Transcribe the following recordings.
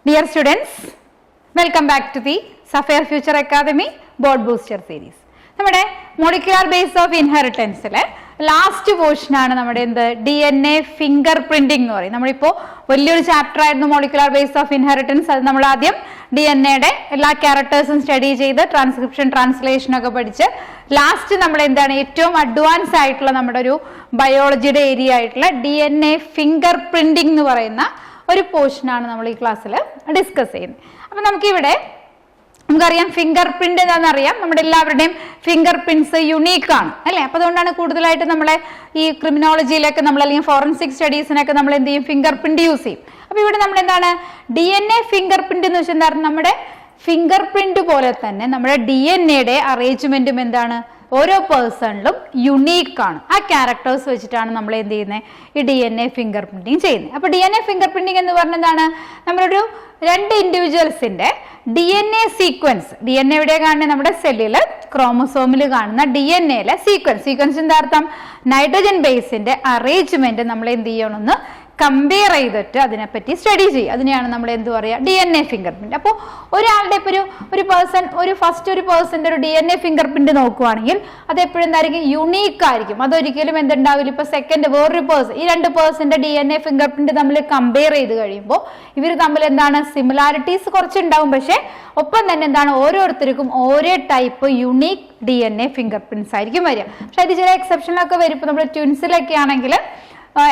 Dear students, welcome back to the Sapphire Future Academy Board Booster Series. നമ്മുടെ molecular base of inheritance last portion ആണ് നമ്മുടെ DNA finger printing എന്ന് പറയും. നമ്മളിപ്പോൾ വലിയൊരു ചാപ്റ്റർ ആയിരുന്നു മോളിക്കുലാർ ബേസ് ഓഫ് ഇൻഹെറിറ്റൻസ്. അത് നമ്മൾ ആദ്യം DNA എല്ലാ ക്യാരക്ടേഴ്സും സ്റ്റഡി ചെയ്ത് ട്രാൻസ്ക്രിപ്ഷൻ ട്രാൻസ്ലേഷൻ ഒക്കെ പഠിച്ച് ലാസ്റ്റ് നമ്മൾ ഏറ്റവും അഡ്വാൻസ് ആയിട്ടുള്ള നമ്മുടെ ഒരു ബയോളജിയുടെ ഏരിയ ആയിട്ടുള്ള DNA ഫിംഗർ പ്രിന്റിംഗ് എന്ന് പറയുന്ന ഒരു പോർഷൻ ആണ് നമ്മൾ ഈ ക്ലാസ്സിൽ ഡിസ്കസ് ചെയ്യുന്നത്. അപ്പം നമുക്കിവിടെ നമുക്കറിയാം ഫിംഗർ പ്രിന്റ് എന്താണെന്ന് അറിയാം. നമ്മുടെ എല്ലാവരുടെയും ഫിംഗർ പ്രിന്റ്സ് യുണീക്ക് ആണ് അല്ലേ. അപ്പോൾ അതുകൊണ്ടാണ് കൂടുതലായിട്ട് നമ്മളെ ഈ ക്രിമിനോളജിയിലൊക്കെ നമ്മൾ അല്ലെങ്കിൽ ഫോറൻസിക് സ്റ്റഡീസിനൊക്കെ നമ്മൾ എന്ത് ചെയ്യും, ഫിംഗർ പ്രിന്റ് യൂസ് ചെയ്യും. അപ്പോൾ ഇവിടെ നമ്മൾ എന്താണ് DNA ഫിംഗർ പ്രിന്റ് എന്ന് വെച്ചാൽ എന്താണ്, നമ്മുടെ ഫിംഗർ പ്രിന്റ് പോലെ തന്നെ നമ്മുടെ DNAയുടെ അറേഞ്ച്മെന്റും എന്താണ് ഓരോ പേഴ്സണിലും യുണീക്ക് ആണ്. ആ ക്യാരക്ടേഴ്സ് വെച്ചിട്ടാണ് നമ്മൾ എന്ത് ചെയ്യുന്നത്, ഈ DNA ഫിംഗർ പ്രിന്റിങ് ചെയ്യുന്നത്. അപ്പോൾ DNA ഫിംഗർ പ്രിന്റിങ് എന്ന് പറഞ്ഞാൽ എന്താണ്, നമ്മളൊരു രണ്ട് ഇൻഡിവിജ്വൽസിന്റെ DNA സീക്വൻസ്, DNA എവിടെ കാണുന്നത്, നമ്മുടെ സെല്ലിൽ ക്രോമസോമിൽ കാണുന്ന DNAയിലെ സീക്വൻസ് എന്താ അർത്ഥം, നൈട്രജൻ ബേസിന്റെ അറേഞ്ച്മെന്റ് നമ്മൾ എന്ത് ചെയ്യണമെന്ന് കമ്പയർ ചെയ്തിട്ട് അതിനെപ്പറ്റി സ്റ്റഡി ചെയ്യും. അതിനെയാണ് നമ്മൾ എന്ത് പറയുക, DNA ഫിംഗർ പ്രിന്റ്. അപ്പോൾ ഒരാളുടെ ഇപ്പോൾ ഒരു പേഴ്സന്റെ ഒരു DNA ഫിംഗർ പ്രിന്റ് നോക്കുവാണെങ്കിൽ അത് എപ്പോഴും എന്തായിരിക്കും, യുണീക്ക് ആയിരിക്കും. അതൊരിക്കലും എന്തുണ്ടാവില്ല, ഇപ്പോൾ സെക്കൻഡ് വേറൊരു പേഴ്സൺ, ഈ രണ്ട് പേഴ്സന്റെ DNA ഫിംഗർ പ്രിന്റ് നമ്മൾ കമ്പയർ ചെയ്ത് കഴിയുമ്പോൾ ഇവർ തമ്മിൽ എന്താണ് സിമിലാരിറ്റീസ് കുറച്ചുണ്ടാവും. പക്ഷെ ഒപ്പം തന്നെ എന്താണ് ഓരോരുത്തർക്കും ഓരോ type unique DNA finger prints ആയിരിക്കും വരിക. പക്ഷെ അത് ചില എക്സെപ്ഷനൊക്കെ വരും. ഇപ്പോൾ നമ്മുടെ ട്വിൻസിലൊക്കെ ആണെങ്കിൽ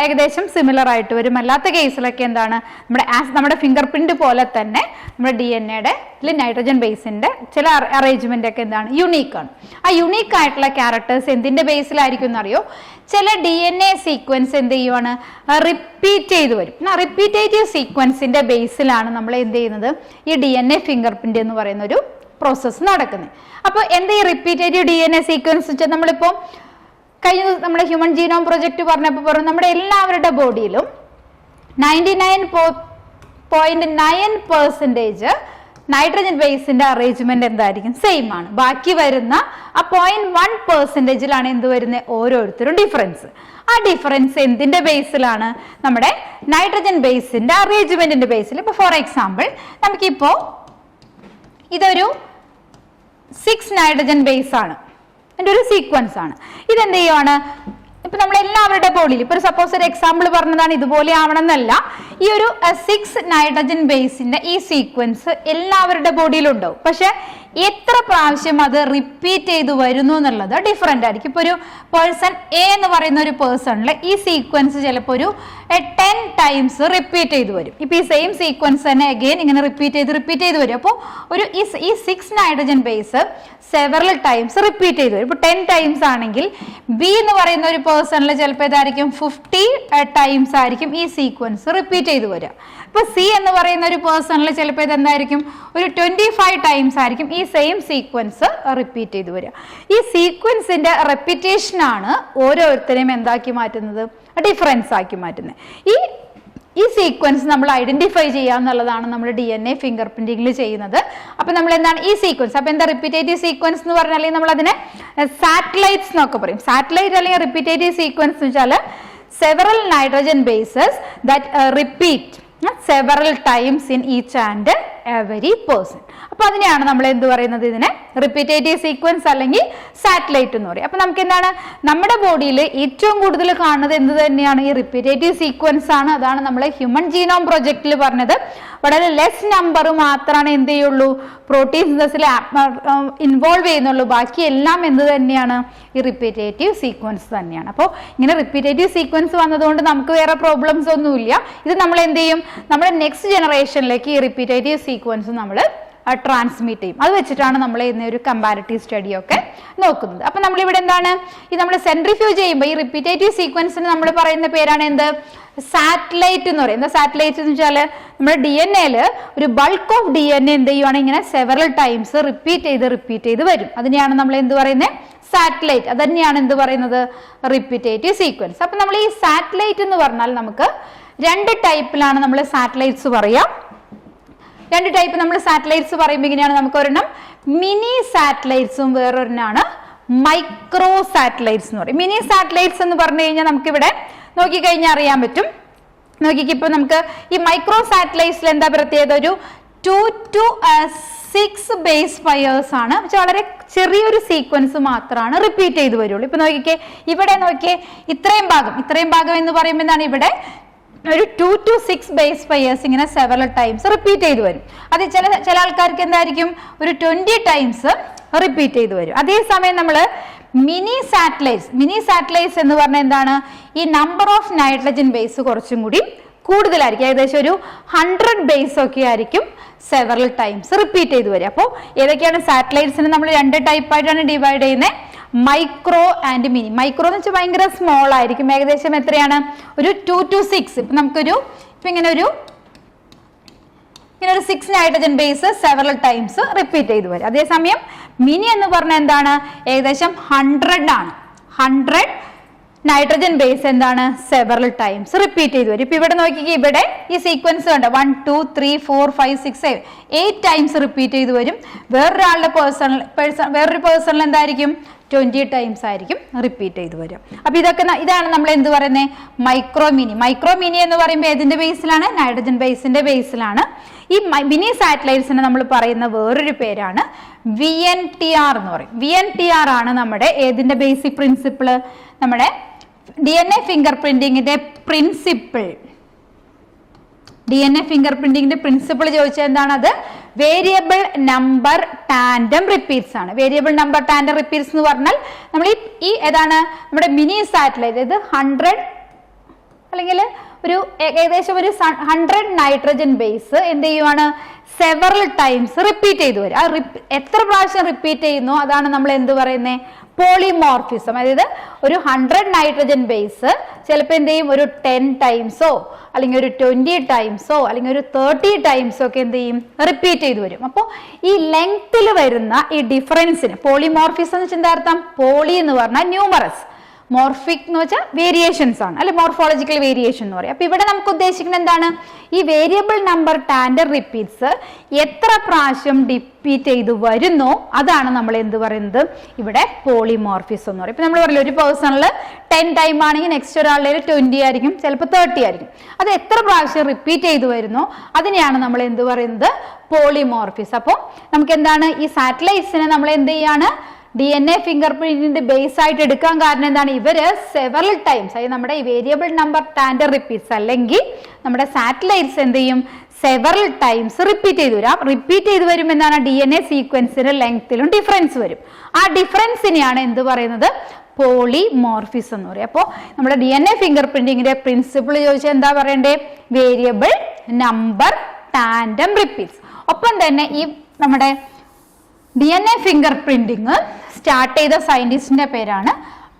ഏകദേശം സിമിലർ ആയിട്ട് വരും. അല്ലാത്ത കേസിലൊക്കെ എന്താണ് നമ്മുടെ ഫിംഗർ പ്രിന്റ് പോലെ തന്നെ നമ്മുടെ DNAയുടെ നൈട്രജൻ ബേസിന്റെ ചില അറേഞ്ച്മെന്റ് ഒക്കെ എന്താണ് യുണീക്ക് ആണ്. ആ യുണീക്ക് ആയിട്ടുള്ള ക്യാരക്ടേഴ്സ് എന്തിന്റെ ബേസിലായിരിക്കും എന്നറിയോ, ചില DNA സീക്വൻസ് എന്ത് ചെയ്യുവാണ്, റിപ്പീറ്റ് ചെയ്ത് വരും. റിപ്പീറ്റേറ്റീവ് സീക്വൻസിന്റെ ബേസിലാണ് നമ്മൾ എന്ത് ചെയ്യുന്നത്, ഈ DNA ഫിംഗർ പ്രിന്റ് എന്ന് പറയുന്ന ഒരു പ്രോസസ്സ് നടക്കുന്നത്. അപ്പോൾ എന്താ ഈ റിപ്പീറ്റേറ്റീവ് DNA സീക്വൻസ് വെച്ചാൽ, നമ്മളിപ്പോൾ കഴിഞ്ഞ നമ്മുടെ ഹ്യൂമൻ ജീനോം പ്രൊജക്ട് പറഞ്ഞപ്പോൾ പറഞ്ഞു നമ്മുടെ എല്ലാവരുടെ ബോഡിയിലും 99.9% നൈട്രജൻ ബേസിന്റെ അറേഞ്ച്മെന്റ് എന്തായിരിക്കും, സെയിം ആണ്. ബാക്കി വരുന്ന ആ 0.1%ലാണ് എന്ത് വരുന്നത്, ഓരോരുത്തരും ഡിഫറൻസ്. ആ ഡിഫറൻസ് എന്തിന്റെ ബേസിലാണ്, നമ്മുടെ നൈട്രജൻ ബേസിന്റെ അറേഞ്ച്മെന്റിന്റെ ബേസിൽ. ഇപ്പൊ ഫോർ എക്സാമ്പിൾ നമുക്കിപ്പോ ഇതൊരു 6 നൈട്രജൻ ബേസ് ആണ്, അതിന്റെ ഒരു സീക്വൻസ് ആണ്. ഇതെന്ത് ചെയ്യുവാണ്, ഇപ്പൊ നമ്മൾ എല്ലാവരുടെ ബോഡിയിൽ ഇപ്പൊ സപ്പോസ് ഒരു എക്സാമ്പിൾ പറഞ്ഞതാണ്, ഇതുപോലെ ആവണം എന്നല്ല, ഈ ഒരു 6 നൈട്രജൻ ബേസിന്റെ ഈ സീക്വൻസ് എല്ലാവരുടെ ബോഡിയിലും ഉണ്ടാവും. പക്ഷെ എത്ര പ്രാവശ്യം അത് റിപ്പീറ്റ് ചെയ്ത് വരുന്നു എന്നുള്ളത് ഡിഫറെന്റ് ആയിരിക്കും. ഇപ്പൊ ഒരു പേഴ്സൺ എ എന്ന് പറയുന്ന ഒരു പേഴ്സണിൽ ഈ സീക്വൻസ് ചിലപ്പോൾ ഒരു 10 ടൈംസ് റിപ്പീറ്റ് ചെയ്ത് വരും. ഇപ്പൊ ഈ സെയിം സീക്വൻസ് തന്നെ അഗെയിൻ ഇങ്ങനെ റിപ്പീറ്റ് ചെയ്ത് വരും. അപ്പോൾ ഒരു ഈ 6 nitrogen base several times repeat ചെയ്ത് വരും. ഇപ്പൊ 10 ടൈംസ് ആണെങ്കിൽ ബി എന്ന് പറയുന്ന ഒരു പേഴ്സണിൽ ചിലപ്പോൾ ഇതായിരിക്കും 50 ടൈംസ് ആയിരിക്കും ഈ സീക്വൻസ് റിപ്പീറ്റ് ചെയ്ത് വരിക. ഇപ്പൊ സി എന്ന് പറയുന്ന ഒരു പേഴ്സണിൽ ചിലപ്പോൾ ഇതെന്തായിരിക്കും, ഒരു 25 ടൈംസ് ആയിരിക്കും ഈ സെയിം സീക്വൻസ് റിപ്പീറ്റ് ചെയ്ത് വരിക. ഈ സീക്വൻസിന്റെ റെപ്പിറ്റേഷൻ ആണ് ഓരോരുത്തരെയും എന്താക്കി മാറ്റുന്നത്, ഡിഫറൻസ് ആക്കി മാറ്റുന്നത്. ഈ സീക്വൻസ് നമ്മൾ ഐഡന്റിഫൈ ചെയ്യുക എന്നുള്ളതാണ് നമ്മൾ DNA ഫിംഗർ പ്രിന്റിംഗിൽ ചെയ്യുന്നത്. അപ്പൊ നമ്മൾ എന്താണ് ഈ സീക്വൻസ്, അപ്പൊ എന്താ റിപ്പീറ്റേറ്റീവ് സീക്വൻസ് എന്ന് പറഞ്ഞാൽ നമ്മൾ അതിനെ സാറ്റലൈറ്റ്സ് എന്നൊക്കെ പറയും. സാറ്റലൈറ്റ് അല്ലെങ്കിൽ റിപ്പീറ്റേറ്റീവ് സീക്വൻസ് എന്ന് വെച്ചാൽ several nitrogen bases that repeat several times in each and every person. അപ്പൊ അതിനെയാണ് നമ്മൾ എന്ത് പറയുന്നത്, ഇതിനെ റിപ്പീറ്റേറ്റീവ് സീക്വൻസ് അല്ലെങ്കിൽ സാറ്റലൈറ്റ് എന്ന് പറയും. അപ്പൊ നമുക്ക് എന്താണ് നമ്മുടെ ബോഡിയിൽ ഏറ്റവും കൂടുതൽ കാണുന്നത് എന്ത് തന്നെയാണ്, ഈ റിപ്പീറ്റേറ്റീവ് സീക്വൻസ് ആണ്. അതാണ് നമ്മൾ ഹ്യൂമൻ ജീനോം പ്രൊജക്റ്റിൽ പറഞ്ഞത്. വളരെ ലെസ് നമ്പർ മാത്രമാണ് എന്ത് ചെയ്യുള്ളൂ, പ്രോട്ടീൻ സിന്തസിൽ ഇൻവോൾവ് ചെയ്യുന്നുള്ളൂ. ബാക്കി എല്ലാം എന്ത് തന്നെയാണ്, ഈ റിപ്പീറ്റേറ്റീവ് സീക്വൻസ് തന്നെയാണ്. അപ്പോൾ ഇങ്ങനെ റിപ്പീറ്റേറ്റീവ് സീക്വൻസ് വന്നതുകൊണ്ട് നമുക്ക് വേറെ പ്രോബ്ലംസ് ഒന്നുമില്ല. ഇത് നമ്മൾ എന്ത് ചെയ്യും, നമ്മുടെ നെക്സ്റ്റ് ജനറേഷനിലേക്ക് ഈ റിപ്പീറ്റേറ്റീവ് സീക്വൻസ് നമ്മൾ ട്രാൻസ്മിറ്റ് ചെയ്യും. അത് വെച്ചിട്ടാണ് നമ്മൾ ഇന്ന് ഒരു കമ്പാരിറ്റീവ് സ്റ്റഡി ഒക്കെ നോക്കുന്നത്. അപ്പൊ നമ്മളിവിടെ എന്താണ്, ഈ നമ്മൾ സെൻട്രിഫ്യൂജ് ചെയ്യുമ്പോൾ ഈ റിപ്പീറ്റേറ്റീവ് സീക്വൻസിന് നമ്മൾ പറയുന്ന പേരാണ് എന്ത്, സാറ്റലൈറ്റ് എന്ന് പറയും. എന്താ സാറ്റലൈറ്റ് എന്ന് വെച്ചാൽ നമ്മുടെ DNAയിൽ ഒരു ബൾക്ക് ഓഫ് DNA എന്ത് ചെയ്യുവാണ്, ഇങ്ങനെ സെവറൽ ടൈംസ് റിപ്പീറ്റ് ചെയ്ത് വരും. അതിനെയാണ് നമ്മൾ എന്ത് പറയുന്നത്, സാറ്റലൈറ്റ്. അത് തന്നെയാണ് എന്ത് പറയുന്നത്, റിപ്പീറ്റേറ്റീവ് സീക്വൻസ്. അപ്പൊ നമ്മൾ ഈ സാറ്റലൈറ്റ് എന്ന് പറഞ്ഞാൽ നമുക്ക് രണ്ട് ടൈപ്പിലാണ് നമ്മൾ സാറ്റലൈറ്റ്സ് പറയാം. രണ്ട് ടൈപ്പ് നമ്മൾ സാറ്റലൈറ്റ്സ് പറയുമ്പോൾ ഇങ്ങനെയാണ്, നമുക്ക് ഒരെണ്ണം മിനി സാറ്റലൈറ്റ്സും വേറൊരെണ്ണമാണ് മൈക്രോ സാറ്റലൈറ്റ്സ് എന്ന് പറയും. മിനി സാറ്റലൈറ്റ്സ് എന്ന് പറഞ്ഞു കഴിഞ്ഞാൽ നമുക്കിവിടെ നോക്കിക്കഴിഞ്ഞാൽ അറിയാൻ പറ്റും, നോക്കിക്കേ, ഇപ്പൊ നമുക്ക് ഈ മൈക്രോ സാറ്റലൈറ്റ്സിൽ എന്താ പ്രത്യേകത, ഒരു 2 to 6 ബേസ് പെയേഴ്സ് ആണ്. പക്ഷെ വളരെ ചെറിയൊരു സീക്വൻസ് മാത്രമാണ് റിപ്പീറ്റ് ചെയ്ത് വരുള്ളൂ. ഇപ്പൊ നോക്കിക്കേ, ഇവിടെ നോക്കിയേ, ഇത്രയും ഭാഗം എന്ന് പറയുമ്പോൾ എന്താണ്, ഇവിടെ ഒരു 2 to 6 ബേസ് പെയേഴ്സ് ഇങ്ങനെ സെവറൽ ടൈംസ് റിപ്പീറ്റ് ചെയ്ത് വരും. അത് ചില ആൾക്കാർക്ക് എന്തായിരിക്കും, ഒരു 20 ടൈംസ് റിപ്പീറ്റ് ചെയ്ത് വരും. അതേസമയം നമ്മൾ മിനി സാറ്റലൈറ്റ്സ് എന്ന് പറഞ്ഞാൽ എന്താണ്, ഈ നമ്പർ ഓഫ് നൈട്രജൻ ബേസ് കുറച്ചും കൂടി കൂടുതലായിരിക്കും. ഏകദേശം ഒരു 100 ബേസ് ഒക്കെ ആയിരിക്കും സെവറൽ ടൈംസ് റിപ്പീറ്റ് ചെയ്ത് വരിക. അപ്പോൾ ഏതൊക്കെയാണ് സാറ്റലൈറ്റ്സിനെ നമ്മൾ 2 ടൈപ്പായിട്ടാണ് ഡിവൈഡ് ചെയ്യുന്നത്, മൈക്രോ ആൻഡ് മിനി. മൈക്രോ എന്ന് വെച്ചാൽ ഭയങ്കര സ്മോൾ ആയിരിക്കും, ഏകദേശം എത്രയാണ്, ഒരു 2 to 6. ഇപ്പൊ നമുക്കൊരു ഇങ്ങനെ ഒരു 6 nitrogen base several times repeat ചെയ്ത് വരും. അതേസമയം മിനി എന്ന് പറഞ്ഞാൽ എന്താണ്, ഏകദേശം 100 ആണ്. 100 നൈട്രജൻ ബേസ് എന്താണ്, സെവറൽ ടൈംസ് റിപ്പീറ്റ് ചെയ്ത് വരും. ഇപ്പൊ ഇവിടെ നോക്കിക്കേ, ഇവിടെ ഈ സീക്വൻസ് കണ്ടോ, 1 2 3 4 5 6 7 8 ടൈംസ് റിപ്പീറ്റ് ചെയ്ത് വരും. വേറൊരു പേഴ്സണിൽ എന്തായിരിക്കും, 20 ടൈംസ് ആയിരിക്കും റിപ്പീറ്റ് ചെയ്ത് വരിക. അപ്പൊ ഇതാണ് നമ്മൾ എന്ത് പറയുന്നത്, മൈക്രോ മിനി എന്ന് പറയുമ്പോൾ ഏതിന്റെ ബേസിലാണ്, നൈട്രജൻ ബേസിന്റെ ബേസിലാണ്. ഈ മിനി സാറ്റലൈറ്റ്സിനെ നമ്മൾ പറയുന്ന വേറൊരു പേരാണ് VNTR എന്ന് പറയും. VNTR ആണ് നമ്മുടെ ഏതിന്റെ ബേസിക് പ്രിൻസിപ്പിൾ, നമ്മുടെ DNA ഫിംഗർ പ്രിന്റിങ്ങിന്റെ പ്രിൻസിപ്പിൾ. DNA ഫിംഗർ പ്രിന്റിങ്ങിന്റെ പ്രിൻസിപ്പിൾ ചോദിച്ചാൽ എന്താണ്, അത് വേരിയബിൾ നമ്പർ ടാൻഡം റിപ്പീറ്റ്സ് ആണ്. വേരിയബിൾ നമ്പർ ടാൻഡം റിപ്പീറ്റ്സ് എന്ന് പറഞ്ഞാൽ നമ്മൾ ഈ ഏതാണ് നമ്മുടെ മിനി സാറ്റലൈറ്റ്, ഇത് 100 അല്ലെങ്കിൽ ഒരു ഏകദേശം ഒരു 100 നൈട്രജൻ ബേസ് എന്ത് ചെയ്യുവാണ്, സെവറൽ ടൈംസ് റിപ്പീറ്റ് ചെയ്തു വരും. ആ എത്ര പ്രാവശ്യം റിപ്പീറ്റ് ചെയ്യുന്നു അതാണ് നമ്മൾ എന്ത് പറയുന്നത്, പോളിമോർഫിസം. അതായത് ഒരു 100 നൈട്രജൻ ബേസ് ചിലപ്പോൾ എന്ത് ചെയ്യും, ഒരു 10 ടൈംസോ അല്ലെങ്കിൽ ഒരു 20 ടൈംസോ അല്ലെങ്കിൽ ഒരു 30 ടൈംസോ ഒക്കെ എന്ത് ചെയ്യും, റിപ്പീറ്റ് ചെയ്ത് വരും. അപ്പോൾ ഈ ലെങ്ത്തിൽ വരുന്ന ഈ ഡിഫറൻസിന് പോളിമോർഫിസം എന്ന് വെച്ചാൽ എന്താ അർത്ഥം, പോളി എന്ന് പറഞ്ഞാൽ ന്യൂമറസ്, മോർഫിക് എന്ന് വെച്ചാൽ വേരിയേഷൻസ് ആണ്, അല്ലെ മോർഫോളജിക്കൽ വേരിയേഷൻ എന്ന് പറയും. അപ്പൊ ഇവിടെ നമുക്ക് ഉദ്ദേശിക്കുന്നത് എന്താണ്, ഈ വേരിയബിൾ നമ്പർ ടാൻഡം റിപ്പീറ്റ്സ് എത്ര പ്രാവശ്യം റിപ്പീറ്റ് ചെയ്ത് വരുന്നോ അതാണ് നമ്മൾ എന്ത് പറയുന്നത്, ഇവിടെ പോളിമോർഫിസം എന്ന് പറയും. ഇപ്പൊ നമ്മൾ പറയില്ല, ഒരു പേഴ്സണിൽ 10 ടൈം ആണെങ്കിൽ നെക്സ്റ്റ് ഒരാളുടെ 20 ആയിരിക്കും, ചിലപ്പോൾ 30 ആയിരിക്കും. അത് എത്ര പ്രാവശ്യം റിപ്പീറ്റ് ചെയ്ത് വരുന്നോ അതിനെയാണ് നമ്മൾ എന്ത് പറയുന്നത്, പോളിമോർഫിസം. അപ്പോൾ നമുക്ക് എന്താണ്, ഈ സാറ്റലൈറ്റ്സിനെ നമ്മൾ എന്ത് ചെയ്യാണ്, DNA ഫിംഗർ പ്രിന്റിന്റെ ബേസ് ആയിട്ട് എടുക്കാൻ കാരണം എന്താണ്, ഇവര് സെവറൽ ടൈംസ്, അതായത് നമ്മുടെ ഈ വേരിയബിൾ നമ്പർ ടാൻഡം റിപ്പീറ്റ്സ് അല്ലെങ്കിൽ നമ്മുടെ സാറ്റലൈറ്റ്സ് എന്ത് ചെയ്യും, സെവറൽ ടൈംസ് റിപ്പീറ്റ് ചെയ്ത് വരും. റിപ്പീറ്റ് ചെയ്ത് വരുമ്പോൾ എന്താണ്, DNA സീക്വൻസിന്റെ ലെങ്ത്തിലും ഡിഫറൻസ് വരും. ആ ഡിഫറൻസിനെയാണ് എന്ത് പറയുന്നത്, പോളിമോർഫിസം എന്ന് പറയും. അപ്പോൾ നമ്മുടെ DNA ഫിംഗർ പ്രിന്റിങ്ങിന്റെ പ്രിൻസിപ്പിൾ ചോദിച്ചാൽ എന്താ പറയണ്ടേ, വേരിയബിൾ നമ്പർ ടാൻഡം റിപ്പീറ്റ്സ്. ഒപ്പം തന്നെ ഈ നമ്മുടെ DNA ഫിംഗർ പ്രിന്റിങ് സ്റ്റാർട്ട് ചെയ്ത സയന്റിസ്റ്റിന്റെ പേരാണ്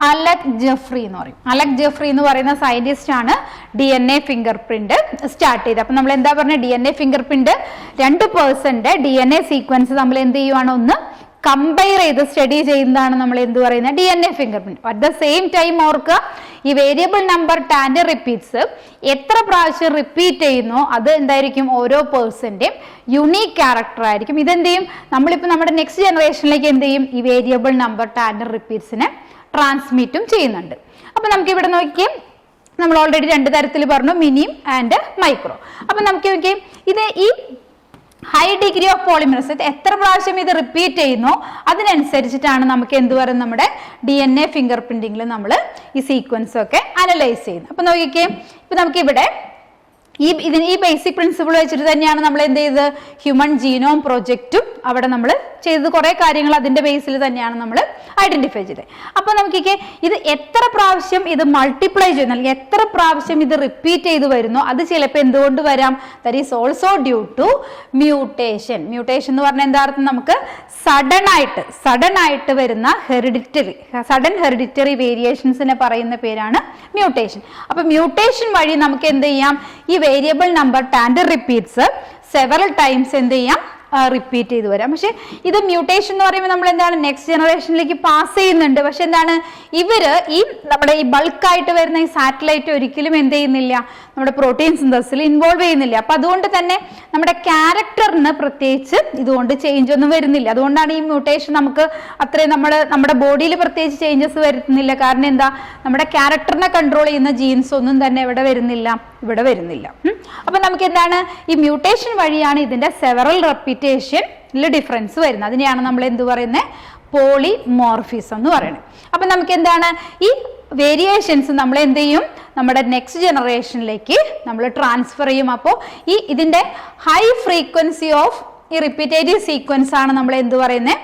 അലക് ജെഫ്രി എന്ന് പറയും. അലക് ജെഫ്രി എന്ന് പറയുന്ന സയന്റിസ്റ്റ് ആണ് DNA ഫിംഗർ പ്രിന്റ് സ്റ്റാർട്ട് ചെയ്തത്. അപ്പൊ നമ്മൾ എന്താ പറഞ്ഞ, DNA finger print 2 പേഴ്സന്റെ DNA sequence നമ്മൾ എന്ത് ചെയ്യുവാണ്, ഒന്ന് കമ്പയർ ചെയ്ത് സ്റ്റഡി ചെയ്യുന്നതാണ് നമ്മൾ എന്ത് പറയുന്നത്, DNA finger print. At the same time ഓർക്കുക, ഈ വേരിയബിൾ നമ്പർ ടാൻഡം റിപ്പീറ്റ്സ് എത്ര പ്രാവശ്യം റിപ്പീറ്റ് ചെയ്യുന്നോ അത് എന്തായിരിക്കും, ഓരോ പേഴ്സന്റെയും യുണീക്ക് ക്യാരക്ടർ ആയിരിക്കും. ഇതെന്ത് ചെയ്യും, നമ്മളിപ്പോൾ നമ്മുടെ നെക്സ്റ്റ് ജനറേഷനിലേക്ക് എന്ത് ചെയ്യും, ഈ വേരിയബിൾ നമ്പർ ടാൻഡം റിപ്പീറ്റ്സിനെ ട്രാൻസ്മിറ്റും ചെയ്യുന്നുണ്ട്. അപ്പൊ നമുക്ക് ഇവിടെ നോക്കിയേ, നമ്മൾ ഓൾറെഡി 2 തരത്തിൽ പറഞ്ഞു, മിനിയും ആൻഡ് മൈക്രോ. അപ്പൊ നമുക്ക് നോക്കിയേ, ഇത് ഈ ഹൈ ഡിഗ്രി ഓഫ് പോളിമറൈസേഷൻ എത്ര പ്രാവശ്യം ഇത് റിപ്പീറ്റ് ചെയ്യുന്നു അതിനനുസരിച്ചിട്ടാണ് നമുക്ക് എന്ത് പറയുന്നത്, നമ്മുടെ DNA ഫിംഗർ പ്രിന്റിംഗിൽ നമ്മൾ ഈ സീക്വൻസ് ഒക്കെ അനലൈസ് ചെയ്യുന്നത്. അപ്പൊ നോക്കിക്കേ, ഇപ്പൊ നമുക്ക് ഇവിടെ ഈ ബേസിക് പ്രിൻസിപ്പിൾ വെച്ചിട്ട് തന്നെയാണ് നമ്മൾ എന്ത് ചെയ്തത്, ഹ്യൂമൻ ജീനോം പ്രൊജക്റ്റും അവിടെ നമ്മൾ ചെയ്തത്. കുറെ കാര്യങ്ങൾ അതിന്റെ ബേസിൽ തന്നെയാണ് നമ്മൾ ഐഡന്റിഫൈ ചെയ്തത്. അപ്പൊ നമുക്ക് ഇത് എത്ര പ്രാവശ്യം ഇത് മൾട്ടിപ്ലൈ ചെയ്യുന്നു അല്ലെങ്കിൽ എത്ര പ്രാവശ്യം ഇത് റിപ്പീറ്റ് ചെയ്ത് വരുന്നു അത് ചിലപ്പോൾ എന്തുകൊണ്ട് വരാം, that is also due to mutation. Mutation എന്ന് പറഞ്ഞാൽ എന്താ അർത്ഥം, നമുക്ക് സഡൻ ആയിട്ട് വരുന്ന സഡൻ ഹെറിഡിറ്ററി വേരിയേഷൻസിനെ പറയുന്ന പേരാണ് മ്യൂട്ടേഷൻ. അപ്പൊ മ്യൂട്ടേഷൻ വഴി നമുക്ക് എന്ത് ചെയ്യാം, ഈ variable number tandem repeats several times എന്ത് ചെയ്യാം, റിപ്പീറ്റ് ചെയ്ത് വരാം. പക്ഷെ ഇത് മ്യൂട്ടേഷൻ എന്ന് പറയുമ്പോൾ നമ്മൾ എന്താണ്, നെക്സ്റ്റ് ജനറേഷനിലേക്ക് പാസ് ചെയ്യുന്നുണ്ട്. പക്ഷെ എന്താണ്, ഇവര് നമ്മുടെ ഈ ബൾക്കായിട്ട് വരുന്ന ഈ സാറ്റലൈറ്റ് ഒരിക്കലും എന്ത് ചെയ്യുന്നില്ല, നമ്മുടെ പ്രോട്ടീൻ സിന്തസിൽ ഇൻവോൾവ് ചെയ്യുന്നില്ല. അപ്പൊ അതുകൊണ്ട് തന്നെ നമ്മുടെ ക്യാരക്ടറിന് പ്രത്യേകിച്ച് ഇതുകൊണ്ട് ചേഞ്ച് ഒന്നും വരുന്നില്ല. അതുകൊണ്ടാണ് ഈ മ്യൂട്ടേഷൻ നമുക്ക് അത്രയും നമ്മുടെ ബോഡിയിൽ പ്രത്യേകിച്ച് ചേഞ്ചസ് വരുന്നില്ല. കാരണം എന്താ, നമ്മുടെ ക്യാരക്ടറിനെ കൺട്രോൾ ചെയ്യുന്ന ജീൻസ് ഒന്നും തന്നെ ഇവിടെ വരുന്നില്ല, ഇവിടെ വരുന്നില്ല. അപ്പൊ നമുക്ക് എന്താണ് ഈ മ്യൂട്ടേഷൻ വഴിയാണ് ഇതിന്റെ സെവറൽ റെപ്പിറ്റേഷനിൽ ഡിഫറൻസ് വരുന്നത്. അതിനെയാണ് നമ്മൾ എന്ത് പറയുന്നത്, പോളിമോർഫിസം എന്ന് പറയുന്നത്. അപ്പൊ നമുക്ക് എന്താണ് ഈ വേരിയേഷൻസ് നമ്മൾ എന്ത് ചെയ്യും, നമ്മുടെ നെക്സ്റ്റ് ജനറേഷനിലേക്ക് നമ്മൾ ട്രാൻസ്ഫർ ചെയ്യും. അപ്പോൾ ഇതിന്റെ ഹൈ ഫ്രീക്വൻസി ഓഫ് ഈ റിപ്പീറ്റേറ്റീവ് സീക്വൻസ് ആണ് നമ്മൾ എന്ത് പറയുന്നത്,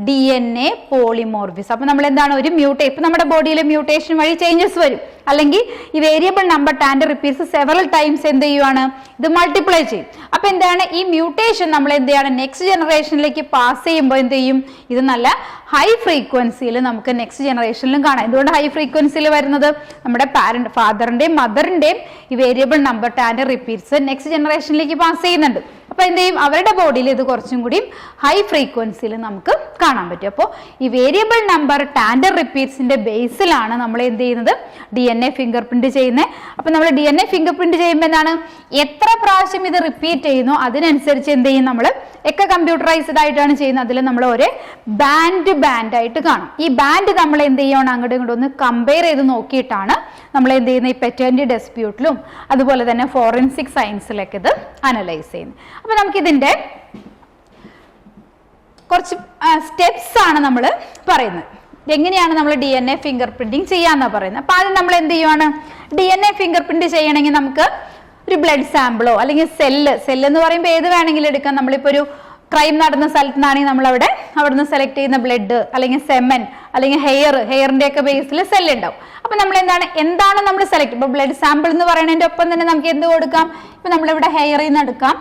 DNA പോളിമോർഫിസം. അപ്പൊ നമ്മൾ എന്താണ് ഒരു ഇപ്പൊ നമ്മുടെ ബോഡിയിലെ മ്യൂട്ടേഷൻ വഴി ചേഞ്ചസ് വരും, അല്ലെങ്കിൽ ഈ variable number tandem repeats several times എന്ത് ചെയ്യുവാണ്, ഇത് മൾട്ടിപ്ലൈ ചെയ്യും. അപ്പൊ എന്താണ് ഈ മ്യൂട്ടേഷൻ നമ്മൾ എന്ത് ചെയ്യാണ്, നെക്സ്റ്റ് ജനറേഷനിലേക്ക് പാസ് ചെയ്യുമ്പോൾ എന്ത് ചെയ്യും, ഇത് നല്ല ഹൈ ഫ്രീക്വൻസിയിൽ നമുക്ക് നെക്സ്റ്റ് ജനറേഷനിലും കാണാം. എന്തുകൊണ്ട് ഹൈ ഫ്രീക്വൻസിയിൽ വരുന്നത്, നമ്മുടെ ഫാദറിന്റെയും മദറിന്റെയും ഈ variable number tandem repeats next ജനറേഷനിലേക്ക് പാസ് ചെയ്യുന്നുണ്ട്. അപ്പൊ എന്ത് ചെയ്യും, അവരുടെ ബോഡിയിൽ ഇത് കുറച്ചും കൂടി ഹൈ ഫ്രീക്വൻസിയിൽ നമുക്ക് കാണാൻ പറ്റും. അപ്പോൾ ഈ വേരിയബിൾ നമ്പർ ടാൻഡർ റിപ്പീറ്റ്സിന്റെ ബേസിലാണ് നമ്മൾ എന്ത് ചെയ്യുന്നത്, DNA ഫിംഗർ പ്രിന്റ് ചെയ്യുന്നത്. അപ്പൊ നമ്മൾ DNA ഫിംഗർ പ്രിന്റ് ചെയ്യുമ്പോൾ എന്താണ്, എത്ര പ്രാവശ്യം ഇത് റിപ്പീറ്റ് ചെയ്യുന്നു അതിനനുസരിച്ച് എന്ത് ചെയ്യും, നമ്മൾ ഒക്കെ കമ്പ്യൂട്ടറൈസ്ഡ് ആയിട്ടാണ് ചെയ്യുന്നത്. അതിൽ നമ്മൾ ഒരേ ബാൻഡ് ആയിട്ട് കാണും. ഈ ബാൻഡ് നമ്മൾ എന്ത് ചെയ്യണം, അങ്ങോട്ടും ഇങ്ങോട്ടും ഒന്ന് കമ്പയർ ചെയ്ത് നോക്കിയിട്ടാണ് നമ്മൾ എന്ത് ചെയ്യുന്നത്, ഈ പെറ്റന്റ് ഡിസ്പ്യൂട്ടിലും അതുപോലെ തന്നെ ഫോറൻസിക് സയൻസിലൊക്കെ ഇത് അനലൈസ് ചെയ്യുന്നത്. അപ്പൊ നമുക്കിതിന്റെ കുറച്ച് സ്റ്റെപ്സ് ആണ് നമ്മൾ പറയുന്നത്. എങ്ങനെയാണ് നമ്മൾ DNA ഫിംഗർ പ്രിന്റിങ് ചെയ്യാന്നാ പറയുന്നത്. അപ്പൊ ആദ്യം നമ്മൾ എന്ത് ചെയ്യുവാണ്, DNA ഫിംഗർ പ്രിന്റ് ചെയ്യണമെങ്കിൽ നമുക്ക് ഒരു ബ്ലഡ് സാമ്പിളോ അല്ലെങ്കിൽ സെല്ല് എന്ന് പറയുമ്പോൾ ഏത് വേണമെങ്കിലും എടുക്കാം. നമ്മളിപ്പോ ഒരു ക്രൈം നടന്ന സ്ഥലത്ത് നിന്നാണെങ്കിൽ നമ്മൾ അവിടുന്ന് സെലക്ട് ചെയ്യുന്ന ബ്ലഡ് അല്ലെങ്കിൽ സെമൻ അല്ലെങ്കിൽ ഹെയറിന്റെ ഒക്കെ ബേസിൽ സെല്ല് ഉണ്ടാവും. അപ്പൊ നമ്മൾ എന്താണ് നമ്മൾ സെലക്ട്, ഇപ്പൊ ബ്ലഡ് സാമ്പിൾ എന്ന് പറയുന്നതിന്റെ ഒപ്പം തന്നെ നമുക്ക് എന്ത് കൊടുക്കാം, ഇപ്പൊ നമ്മളിവിടെ ഹെയറിൽ നിന്ന് എടുക്കാം,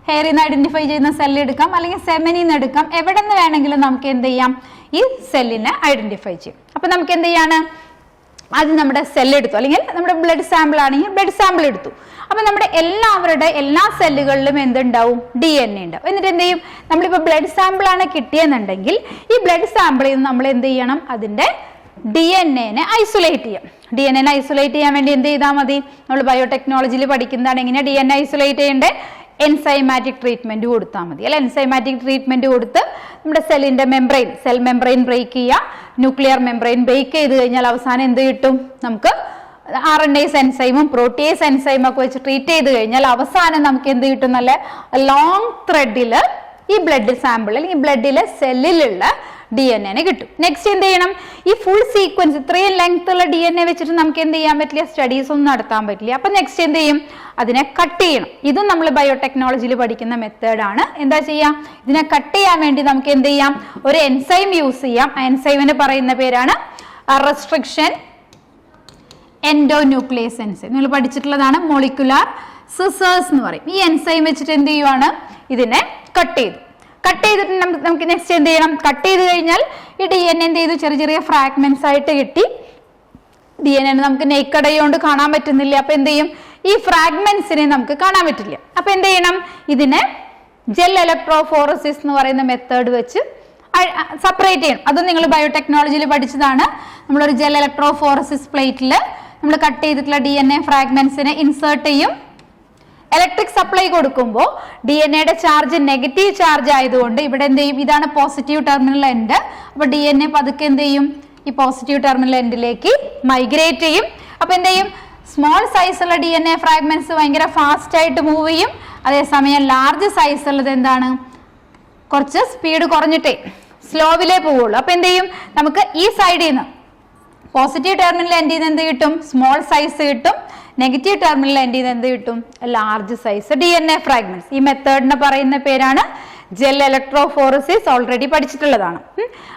ഹെയറിൽ നിന്ന് ഐഡന്റിഫൈ ചെയ്യുന്ന സെല്ല് എടുക്കാം, അല്ലെങ്കിൽ സെമനിൽ നിന്ന് എടുക്കാം. എവിടെ നിന്ന് വേണമെങ്കിലും നമുക്ക് എന്ത് ചെയ്യാം, ഈ സെല്ലിനെ ഐഡന്റിഫൈ ചെയ്യും. അപ്പൊ നമുക്ക് എന്ത് ചെയ്യാണ്, ആദ്യം നമ്മുടെ സെല്ല് എടുത്തു, അല്ലെങ്കിൽ നമ്മുടെ ബ്ലഡ് സാമ്പിൾ ആണെങ്കിൽ ബ്ലഡ് സാമ്പിൾ എടുത്തു. അപ്പൊ നമ്മുടെ എല്ലാ സെല്ലുകളിലും എന്തുണ്ടാവും, DNA ഉണ്ടാവും. എന്നിട്ട് എന്ത് ചെയ്യും, നമ്മളിപ്പോ ബ്ലഡ് സാമ്പിൾ ആണ് കിട്ടിയെന്നുണ്ടെങ്കിൽ ഈ ബ്ലഡ് സാമ്പിളിൽ നിന്ന് നമ്മൾ എന്ത് ചെയ്യണം, അതിന്റെ DNA ഐസൊലേറ്റ് ചെയ്യാം. DNA ഐസൊലേറ്റ് ചെയ്യാൻ വേണ്ടി എന്ത് ചെയ്താൽ മതി, നമ്മൾ ബയോടെക്നോളജിയിൽ പഠിക്കുന്നതാണ് എങ്ങനെയാ DNA ഐസൊലേറ്റ് ചെയ്യേണ്ടത്, എൻസൈമാറ്റിക് ട്രീറ്റ്മെന്റ് കൊടുത്താൽ മതി. അല്ലെ, എൻസൈമാറ്റിക് ട്രീറ്റ്മെന്റ് കൊടുത്ത് നമ്മുടെ സെല്ലിന്റെ സെൽ മെംബ്രെയിൻ ബ്രേക്ക് ചെയ്യുക, ന്യൂക്ലിയർ മെംബ്രെയിൻ ബ്രേക്ക് ചെയ്ത് കഴിഞ്ഞാൽ അവസാനം എന്ത് കിട്ടും, നമുക്ക് RNase എൻസൈമും പ്രോട്ടിയേസ് എൻസൈമും ഒക്കെ വെച്ച് ട്രീറ്റ് ചെയ്ത് കഴിഞ്ഞാൽ അവസാനം നമുക്ക് എന്ത് കിട്ടും, നല്ല ലോങ് ത്രെഡിൽ ഈ ബ്ലഡ് സാമ്പിൾ അല്ലെങ്കിൽ ബ്ലഡിലെ സെല്ലിലുള്ള DNA കിട്ടും. നെക്സ്റ്റ് എന്ത് ചെയ്യണം, ഈ ഫുൾ സീക്വൻസ് ഇത്രയും ലെങ്ത് ഉള്ള DNA വെച്ചിട്ട് നമുക്ക് എന്ത് ചെയ്യാൻ പറ്റില്ല, സ്റ്റഡീസ് ഒന്നും നടത്താൻ പറ്റില്ല. അപ്പൊ നെക്സ്റ്റ് എന്ത് ചെയ്യും, അതിനെ കട്ട് ചെയ്യണം. ഇതും നമ്മൾ ബയോടെക്നോളജിയിൽ പഠിക്കുന്ന മെത്തേഡാണ്. എന്താ ചെയ്യാം, ഇതിനെ കട്ട് ചെയ്യാൻ വേണ്ടി നമുക്ക് എന്ത് ചെയ്യാം, ഒരു എൻസൈം യൂസ് ചെയ്യാം. ആ എൻസൈമിന് പറയുന്ന പേരാണ് റെസ്ട്രിക്ഷൻ എൻഡോന്യൂക്ലിയസ് എൻസൈം. നിങ്ങൾ പഠിച്ചിട്ടുള്ളതാണ്, മോളിക്കുലാർ സിസേഴ്സ് എന്ന് പറയും. ഈ എൻസൈം വെച്ചിട്ട് എന്ത് ചെയ്യുവാണ്, ഇതിനെ കട്ട് ചെയ്തിട്ട് നമുക്ക് നെക്സ്റ്റ് എന്ത് ചെയ്യണം, കട്ട് ചെയ്ത് കഴിഞ്ഞാൽ ഈ DNA എന്ത് ചെയ്തു, ചെറിയ ഫ്രാഗ്മെന്റ്സ് ആയിട്ട് കിട്ടി. DNA നമുക്ക് നേക്കഡ് ഐ കൊണ്ട് കാണാൻ പറ്റുന്നില്ല. അപ്പൊ എന്ത് ചെയ്യും, ഈ ഫ്രാഗ്മെന്റ്സിനെ നമുക്ക് കാണാൻ പറ്റില്ല. അപ്പൊ എന്ത് ചെയ്യണം, ഇതിനെ ജെൽ ഇലക്ട്രോഫോറസിസ് എന്ന് പറയുന്ന മെത്തേഡ് വെച്ച് സെപ്പറേറ്റ് ചെയ്യണം. അതും നിങ്ങൾ ബയോടെക്നോളജിയിൽ പഠിച്ചതാണ്. നമ്മളൊരു ജെൽ ഇലക്ട്രോഫോറസിസ് പ്ലേറ്റിൽ നമ്മൾ കട്ട് ചെയ്തിട്ടുള്ള DNA ഫ്രാഗ്മെന്റ്സിനെ ഇൻസേർട്ട് ചെയ്യും. ഇലക്ട്രിക് സപ്ലൈ കൊടുക്കുമ്പോൾ DNA ചാർജ് നെഗറ്റീവ് ചാർജ് ആയതുകൊണ്ട് ഇവിടെ എന്ത് ചെയ്യും, ഇതാണ് പോസിറ്റീവ് ടെർമിനൽ എൻഡ്. അപ്പൊ DNA പതുക്കെ എന്ത് ചെയ്യും, ഈ പോസിറ്റീവ് ടെർമിനൽ എൻഡിലേക്ക് മൈഗ്രേറ്റ് ചെയ്യും. അപ്പൊ എന്ത് ചെയ്യും, സ്മോൾ സൈസുള്ള DNA ഫ്രാഗ്മെന്റ്സ് ഭയങ്കര ഫാസ്റ്റ് ആയിട്ട് മൂവ് ചെയ്യും. അതേസമയം ലാർജ് സൈസ് ഉള്ളത് എന്താണ്, കുറച്ച് സ്പീഡ് കുറഞ്ഞിട്ടേ സ്ലോവിലേ പോവുള്ളൂ. അപ്പൊ എന്ത് ചെയ്യും, നമുക്ക് ഈ സൈഡിൽ നിന്ന് പോസിറ്റീവ് ടെർമിനൽ എൻഡിൽ നിന്ന് എന്ത് കിട്ടും, സ്മോൾ സൈസ് കിട്ടും. നെഗറ്റീവ് ടെർമിനൽ എൻഡിൽ നിന്ന് എന്ത് കിട്ടും, ലാർജ് സൈസ് DNA ഫ്രാഗ്മെന്റ്സ്. ഈ മെത്തേഡിനെ പറയുന്ന പേരാണ് ജെൽ ഇലക്ട്രോഫോറസിസ്. ഓൾറെഡി പഠിച്ചിട്ടുള്ളതാണ്.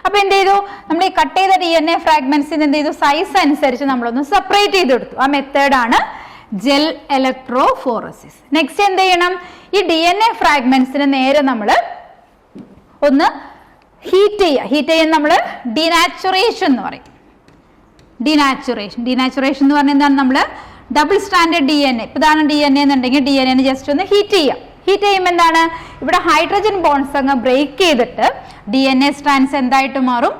അപ്പൊ എന്ത് ചെയ്തു, നമ്മൾ ഈ കട്ട് ചെയ്ത DNA ഫ്രാഗ്മെന്റ്സിന് എന്ത് ചെയ്തു, സൈസ് അനുസരിച്ച് നമ്മളൊന്ന് സെപ്പറേറ്റ് ചെയ്തെടുത്തു. ആ മെത്തേഡാണ് ജെൽ ഇലക്ട്രോഫോറസിസ്. നെക്സ്റ്റ് എന്ത് ചെയ്യണം, ഈ DNA ഫ്രാഗ്മെന്റ്സിന് നേരെ നമ്മൾ ഒന്ന് ഹീറ്റ് ചെയ്യാൻ നമ്മൾ ഡിനാച്ചുറേഷൻ എന്ന് പറയും. ഡിനാച്ചുറേഷൻ എന്ന് പറഞ്ഞാൽ എന്താണ്, നമ്മൾ ഡബിൾ സ്റ്റാൻഡേർഡ് DNA, ഇതാണ് DNA എന്നുണ്ടെങ്കിൽ DNA ജസ്റ്റ് ഒന്ന് ഹീറ്റ് ചെയ്യുമ്പോൾ എന്താണ്, ഇവിടെ ഹൈഡ്രജൻ ബോൺസ് അങ്ങ് ബ്രേക്ക് ചെയ്തിട്ട് DNA സ്ട്രാൻഡ്സ് എന്തായിട്ട് മാറും,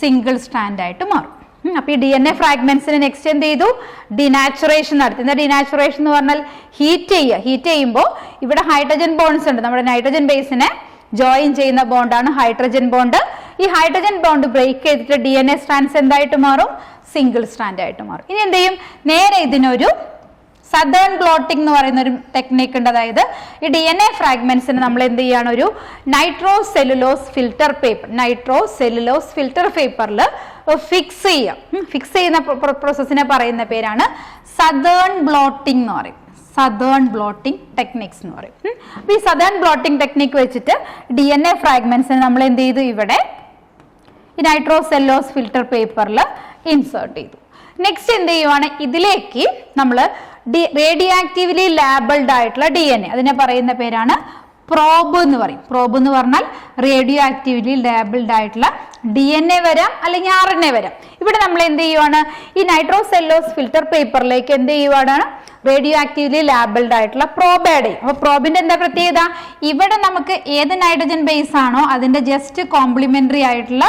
സിംഗിൾ സ്ട്രാൻഡ് ആയിട്ട് മാറും. അപ്പൊ ഈ DNA ഫ്രാഗ്മെന്റ്സിന് നെക്സ്റ്റ് എന്ത് ചെയ്തു, ഡിനാച്ചുറേഷൻ നടത്തി. എന്താ ഡിനാച്ചുറേഷൻ എന്ന് പറഞ്ഞാൽ, ഹീറ്റ് ചെയ്യുമ്പോൾ ഇവിടെ ഹൈഡ്രജൻ ബോൺസ് ഉണ്ട്, നമ്മുടെ നൈട്രജൻ ബേസിനെ ജോയിൻ ചെയ്യുന്ന ബോണ്ടാണ് ഹൈഡ്രജൻ ബോണ്ട്. ഈ ഹൈഡ്രജൻ ബോണ്ട് ബ്രേക്ക് ചെയ്തിട്ട് DNA സ്ട്രാൻഡ്സ് എന്തായിട്ട് മാറും, സിംഗിൾ സ്ട്രാൻഡ് ആയിട്ട് മാറും. ഇനി എന്ത് ചെയ്യും, നേരെ ഇതിനൊരു സദേൺ ബ്ലോട്ടിംഗ് എന്ന് പറയുന്ന ഒരു ടെക്നിക്ക് ഉണ്ട്. അതായത് ഈ DNA ഫ്രാഗ്മെന്റ്സിന് നമ്മൾ എന്ത് ചെയ്യാണ്, ഒരു നൈട്രോസെല്ലുലോസ് ഫിൽറ്റർ പേപ്പറിൽ ഫിക്സ് ചെയ്യാം. ഫിക്സ് ചെയ്യുന്ന പ്രോസസ്സിനെ പറയുന്ന പേരാണ് സദേൺ ബ്ലോട്ടിംഗ് എന്ന് പറയും. സദേൺ ബ്ലോട്ടിംഗ് ടെക്നിക്സ് എന്ന് പറയും. അപ്പൊ ഈ സദേൺ ബ്ലോട്ടിംഗ് ടെക്നിക്ക് വെച്ചിട്ട് DNA ഫ്രാഗ്മെന്റ്സിന് നമ്മൾ എന്ത് ചെയ്തു, ഇവിടെ ഈ നൈട്രോസെല്ലോസ് ഫിൽറ്റർ പേപ്പറിൽ ഇൻസേർട്ട് ചെയ്തു. നെക്സ്റ്റ് എന്ത് ചെയ്യുവാണ്, ഇതിലേക്ക് നമ്മൾ റേഡിയോ ആക്റ്റീവ്ലി ലാബിൾഡ് ആയിട്ടുള്ള DNA, അതിനെ പറയുന്ന പേരാണ് പ്രോബ് എന്ന് പറയും. പ്രോബ് എന്ന് പറഞ്ഞാൽ റേഡിയോ ആക്റ്റീവ്ലി ലാബിൾഡ് ആയിട്ടുള്ള DNA വരാം, അല്ലെങ്കിൽ RNA വരാം. ഇവിടെ നമ്മൾ എന്ത് ചെയ്യുവാണ്, ഈ നൈട്രോസെല്ലോസ് ഫിൽറ്റർ പേപ്പറിലേക്ക് എന്ത് ചെയ്യുവാണ്, റേഡിയോ ആക്റ്റീവ്ലി ലാബിൾഡ് ആയിട്ടുള്ള പ്രോബ് ആഡ് ചെയ്യും. അപ്പൊ പ്രോബിന്റെ എന്താ പ്രത്യേകത, ഇവിടെ നമുക്ക് ഏത് നൈട്രജൻ ബേസ് ആണോ അതിന്റെ ജസ്റ്റ് കോംപ്ലിമെന്ററി ആയിട്ടുള്ള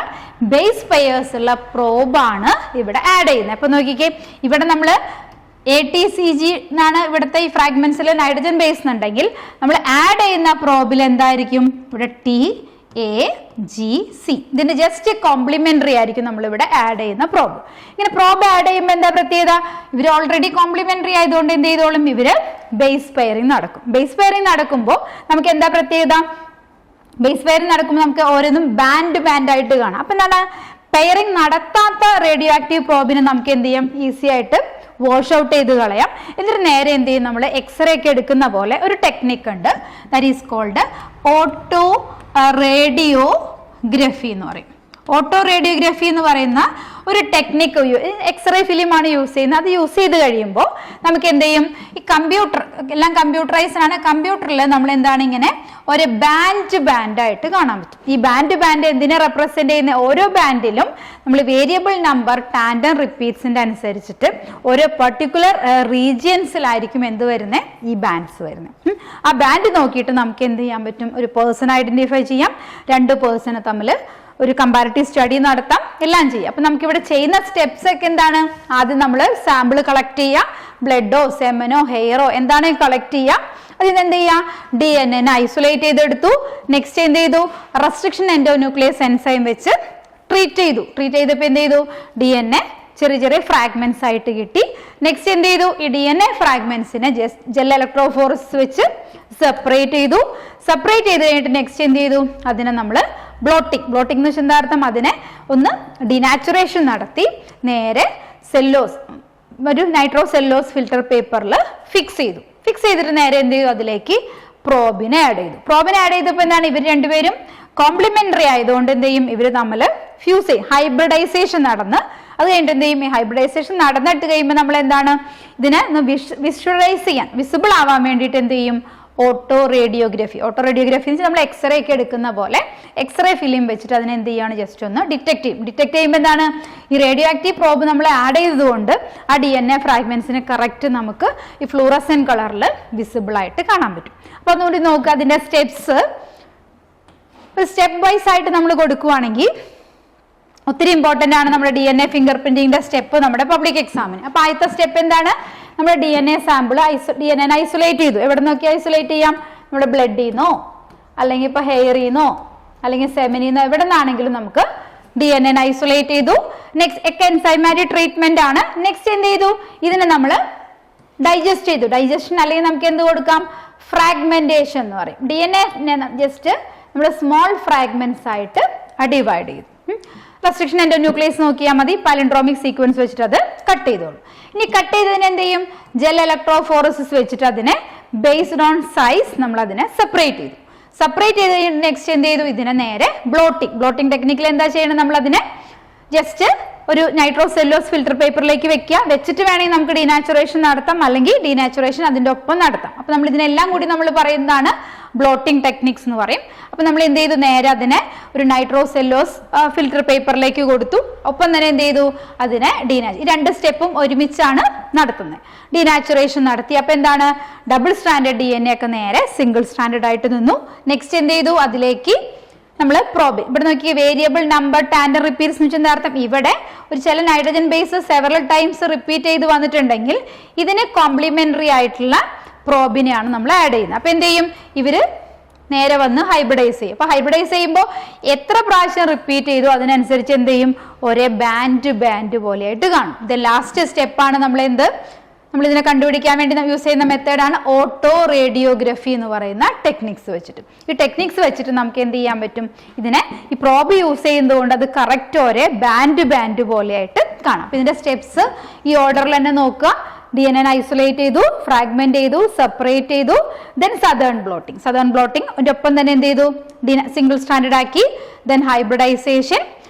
ബേസ് പെയേഴ്സ് ഉള്ള പ്രോബാണ് ഇവിടെ ആഡ് ചെയ്യുന്നത്. അപ്പൊ നോക്കിക്കേ, ഇവിടെ നമ്മൾ ATCG എന്നാണ് ഇവിടുത്തെ ഈ ഫ്രാഗ്മെന്റ്സിൽ നൈട്രജൻ ബേസ് എന്നുണ്ടെങ്കിൽ നമ്മൾ ആഡ് ചെയ്യുന്ന പ്രോബിൽ എന്തായിരിക്കും, ഇവിടെ TAGC, ഇതിന്റെ ജസ്റ്റ് കോംപ്ലിമെന്ററി ആയിരിക്കും നമ്മൾ ഇവിടെ ആഡ് ചെയ്യുന്ന പ്രോബ്. ഇങ്ങനെ പ്രോബ് ആഡ് ചെയ്യുമ്പോൾ എന്താ പ്രത്യേകത, ഇവർ ഓൾറെഡി കോംപ്ലിമെന്ററി ആയതുകൊണ്ട് എന്ത് ചെയ്തോളും, ഇവര് ബേസ് പെയറിംഗ് നടക്കും. ബേസ് പെയറിംഗ് നടക്കുമ്പോൾ നമുക്ക് എന്താ പ്രത്യേകത, ബേസ് പെയറിംഗ് നടക്കുമ്പോൾ നമുക്ക് ഓരോന്നും ബാൻഡ് ആയിട്ട് കാണാം. അപ്പൊ എന്താണ്, പെയറിംഗ് നടത്താത്ത റേഡിയോ ആക്റ്റീവ് പ്രോബിനെ നമുക്ക് എന്ത് ചെയ്യാം, ഈസി ആയിട്ട് വാഷ് ഔട്ട് ചെയ്ത് കളയാം. എന്നിട്ട് നേരെ എന്ത് ചെയ്യും, നമ്മൾ എക്സ്റേ ഒക്കെ എടുക്കുന്ന പോലെ ഒരു ടെക്നിക്ക് ഉണ്ട്, that is called auto radiography എന്ന് പറയും. ഓട്ടോ റേഡിയോഗ്രഫി എന്ന് പറയുന്ന ഒരു ടെക്നിക്ക് എക്സ്റേ ഫിലിമാണ് യൂസ് ചെയ്യുന്നത്. അത് യൂസ് ചെയ്ത് കഴിയുമ്പോൾ നമുക്ക് എന്ത് ചെയ്യും, ഈ കമ്പ്യൂട്ടർ എല്ലാം കമ്പ്യൂട്ടറൈസ്ഡ് ആണ്. കമ്പ്യൂട്ടറിൽ നമ്മൾ എന്താണ്, ഇങ്ങനെ ഒരു ബാൻഡായിട്ട് കാണാൻ പറ്റും. ഈ ബാൻഡ് എന്തിനെ റെപ്രസെന്റ് ചെയ്യുന്ന, ഓരോ ബാൻഡിലും നമ്മൾ വേരിയബിൾ നമ്പർ ടാൻഡം റിപ്പീറ്റ്സിന്റെ അനുസരിച്ചിട്ട് ഓരോ പർട്ടിക്കുലർ റീജിയൻസിലായിരിക്കും എന്ത് വരുന്നത്, ഈ ബാൻഡ്സ് വരുന്നത്. ആ ബാൻഡ് നോക്കിയിട്ട് നമുക്ക് എന്ത് ചെയ്യാൻ പറ്റും, ഒരു പേഴ്സൺ ഐഡന്റിഫൈ ചെയ്യാം, രണ്ട് പേഴ്സണെ തമ്മിൽ ഒരു കമ്പാരിറ്റീവ് സ്റ്റഡി നടത്താം, എല്ലാം ചെയ്യാം. അപ്പൊ നമുക്ക് ഇവിടെ ചെയ്യുന്ന സ്റ്റെപ്സ് ഒക്കെ എന്താണ്, ആദ്യം നമ്മൾ സാമ്പിൾ കളക്ട് ചെയ്യുക, ബ്ലഡോ സെമനോ ഹെയറോ എന്താണ് കളക്ട് ചെയ്യുക. അതിന് എന്ത് ചെയ്യുക, DNA ഐസൊലേറ്റ് ചെയ്തെടുത്തു. നെക്സ്റ്റ് എന്ത് ചെയ്തു, റെസ്ട്രിക്ഷൻ എൻഡോന്യൂക്ലിയസ് എൻസൈം വെച്ച് ട്രീറ്റ് ചെയ്തപ്പോൾ എന്ത് ചെയ്തു, DNA ചെറിയ ഫ്രാഗ്മെന്റ്സ് ആയിട്ട് കിട്ടി. നെക്സ്റ്റ് എന്ത് ചെയ്തു, ഈ DNA ഫ്രാഗ്മെന്റ്സിനെ ജെൽ ഇലക്ട്രോഫോറസിസ് വെച്ച് സെപ്പറേറ്റ് ചെയ്ത് കഴിഞ്ഞിട്ട് നെക്സ്റ്റ് എന്ത് ചെയ്തു, അതിനെ നമ്മൾ ബ്ലോട്ടിംഗ് എന്ന് വെച്ചാൽ എന്താ അർത്ഥം, അതിനെ ഒന്ന് ഡിനാച്ചുറേഷൻ നടത്തി നേരെ ഒരു നൈട്രോസെല്ലോസ് ഫിൽറ്റർ പേപ്പറിൽ ഫിക്സ് ചെയ്തിട്ട് നേരെ എന്ത് ചെയ്തു, അതിലേക്ക് പ്രോബിനെ ആഡ് ചെയ്തപ്പോൾ എന്താണ്, ഇവർ രണ്ടുപേരും കോംപ്ലിമെന്ററി ആയതുകൊണ്ട് എന്ത് ചെയ്യും, ഇവർ തമ്മിൽ ഫ്യൂസ് ചെയ്യും, ഹൈബ്രിഡൈസേഷൻ നടന്ന്. അത് കഴിഞ്ഞിട്ട് എന്ത് ചെയ്യും, ഈ ഹൈബ്രിഡൈസേഷൻ നടന്നിട്ട് കഴിയുമ്പോൾ നമ്മൾ എന്താണ്, ഇതിനെ വിഷ്വലൈസ് ചെയ്യാൻ, വിസിബിൾ ആവാൻ വേണ്ടിയിട്ട് എന്ത് ചെയ്യും, ഓട്ടോ റേഡിയോഗ്രഫി നമ്മൾ എക്സ്റേ ഒക്കെ എടുക്കുന്ന പോലെ എക്സ്റേ ഫിലിം വെച്ചിട്ട് അതിനെ എന്ത് ചെയ്യാണ്, ജസ്റ്റ് ഒന്ന് ഡിറ്റക്ട് ചെയ്യുമ്പോൾ എന്താണ്, ഈ റേഡിയോ ആക്റ്റീവ് പ്രോബ് നമ്മൾ ആഡ് ചെയ്തതുകൊണ്ട് ആ DNA ഫ്രാഗ്മെന്റ്സിനെ കറക്റ്റ് നമുക്ക് ഈ ഫ്ലൂറസെന്റ് കളറിൽ വിസിബിൾ ആയിട്ട് കാണാൻ പറ്റും. അപ്പൊ ഒന്നുകൂടി നോക്കുക, അതിന്റെ സ്റ്റെപ്സ് സ്റ്റെപ്പ് വൈസ് ആയിട്ട് നമ്മൾ കൊടുക്കുവാണെങ്കിൽ ഒത്തിരി ഇമ്പോർട്ടന്റ് ആണ് നമ്മുടെ DNA ഫിംഗർ പ്രിന്റിങ്ങിന്റെ സ്റ്റെപ്പ് നമ്മുടെ പബ്ലിക് എക്സാമിന്. അപ്പൊ ആദ്യത്തെ സ്റ്റെപ്പ് എന്താണ്, നമ്മുടെ DNA സാമ്പിൾ DNA ഐസൊലേറ്റ് ചെയ്തു. എവിടെ നോക്കി ഐസൊലേറ്റ് ചെയ്യാം, നമ്മുടെ ബ്ലഡിൽ നിന്നോ അല്ലെങ്കിൽ ഇപ്പൊ ഹെയറിൽ നിന്നോ അല്ലെങ്കിൽ സെമിനിൽ നിന്നോ എവിടെ നിന്നാണെങ്കിലും നമുക്ക് DNA ഐസൊലേറ്റ് ചെയ്തു. നെക്സ്റ്റ് എൻസൈമാറ്റിക് ട്രീറ്റ്മെന്റ് ആണ്. നെക്സ്റ്റ് എന്ത് ചെയ്തു, ഇതിനെ നമ്മൾ ഡൈജസ്റ്റ് ചെയ്തു. ഡൈജഷൻ അല്ലെങ്കിൽ നമുക്ക് എന്ത് കൊടുക്കാം, ഫ്രാഗ്മെന്റേഷൻ എന്ന് പറയും. DNA ജസ്റ്റ് നമ്മൾ സ്മോൾ ഫ്രാഗ്മെന്റ്സ് ആയിട്ട് ഡിവൈഡ് ചെയ്തു. റെസ്ട്രിക്ഷൻ എൻഡോന്യൂക്ലിയസ് നോക്കിയാൽ മതി, പാലിൻഡ്രോമിക് സീക്വൻസ് വെച്ചിട്ട് അത് കട്ട് ചെയ്തോളൂ. ഇനി കട്ട് ചെയ്തതിന് എന്ത് ചെയ്യും, ജെൽ ഇലക്ട്രോഫോറസിസ് വെച്ചിട്ട് അതിനെ ബേസ്ഡ് ഓൺ സൈസ് നമ്മൾ അതിനെ സെപ്പറേറ്റ് ചെയ്ത് നെക്സ്റ്റ് എന്ത് ചെയ്തു, ഇതിനെ നേരെ ബ്ലോട്ടിംഗ് ടെക്നിക്കിൽ എന്താ ചെയ്യണം, നമ്മൾ അതിനെ ജസ്റ്റ് ഒരു നൈട്രോസെല്ലോസ് ഫിൽറ്റർ പേപ്പറിലേക്ക് വെച്ചിട്ട് വേണമെങ്കിൽ നമുക്ക് ഡീനാച്ചുറേഷൻ നടത്താം, അല്ലെങ്കിൽ ഡീനാച്ചുറേഷൻ അതിന്റെ ഒപ്പം നടത്താം. അപ്പൊ നമ്മൾ ഇതിനെല്ലാം കൂടി നമ്മൾ പറയുന്നതാണ് ബ്ലോട്ടിംഗ് ടെക്നിക്സ് എന്ന് പറയും. അപ്പൊ നമ്മൾ എന്ത് ചെയ്തു, നേരെ അതിനെ ഒരു നൈട്രോസെല്ലോസ് ഫിൽറ്റർ പേപ്പറിലേക്ക് കൊടുത്തു. ഒപ്പം തന്നെ എന്ത് ചെയ്തു, അതിനെ ഈ രണ്ട് സ്റ്റെപ്പും ഒരുമിച്ചാണ് നടത്തുന്നത്. ഡീനാച്ചുറേഷൻ നടത്തി. അപ്പൊ എന്താണ്, ഡബിൾ സ്റ്റാൻഡേർഡ് DNA ഒക്കെ നേരെ സിംഗിൾ സ്റ്റാൻഡേർഡ് ആയിട്ട് നിന്നു. നെക്സ്റ്റ് എന്ത് ചെയ്തു, അതിലേക്ക് നമ്മൾ പ്രോബ് ഇവിടെ നോക്കി വേരിയബിൾ നമ്പർ ടാൻഡം റിപ്പീറ്റ്സ് എന്ന് വെച്ചാൽ അർത്ഥം, ഇവിടെ ഒരു ചില nitrogen base several times repeat ചെയ്ത് വന്നിട്ടുണ്ടെങ്കിൽ ഇതിന് കോംപ്ലിമെന്ററി ആയിട്ടുള്ള പ്രോബിനെയാണ് നമ്മൾ ആഡ് ചെയ്യുന്നത്. അപ്പൊ എന്ത് ചെയ്യും, ഇവര് നേരെ വന്ന് ഹൈബ്രിഡൈസ് ചെയ്യും. അപ്പൊ ഹൈബ്രിഡൈസ് ചെയ്യുമ്പോൾ എത്ര പ്രാവശ്യം റിപ്പീറ്റ് ചെയ്തു അതിനനുസരിച്ച് എന്ത് ചെയ്യും, ഒരേ ബാൻഡ് പോലെയായിട്ട് കാണും. ഇത് ലാസ്റ്റ് സ്റ്റെപ്പാണ് നമ്മൾ എന്ത് നമ്മൾ ഇതിനെ കണ്ടുപിടിക്കാൻ വേണ്ടി യൂസ് ചെയ്യുന്ന മെത്തേഡാണ് ഓട്ടോ റേഡിയോഗ്രഫി എന്ന് പറയുന്ന ടെക്നിക്സ് വെച്ചിട്ട്. ഈ ടെക്നിക്സ് വെച്ചിട്ട് നമുക്ക് എന്ത് ചെയ്യാൻ പറ്റും, ഇതിനെ ഈ പ്രോബ് യൂസ് ചെയ്യുന്നതുകൊണ്ട് അത് കറക്റ്റ് ഒരേ ബാൻഡ് പോലെയായിട്ട് കാണാം. അപ്പൊ ഇതിന്റെ സ്റ്റെപ്സ് ഈ ഓർഡറിൽ തന്നെ നോക്കുക. DNA ഐസൊലേറ്റ് ചെയ്തു, ഫ്രാഗ്മെന്റ് ചെയ്തു, സെപ്പറേറ്റ് ചെയ്തു, ദെൻ സദേൺ ബ്ലോട്ടിംഗ് ഒപ്പം തന്നെ എന്ത് ചെയ്തു, സിംഗിൾ സ്റ്റാൻഡേർഡ് ആക്കി, then hybridisation,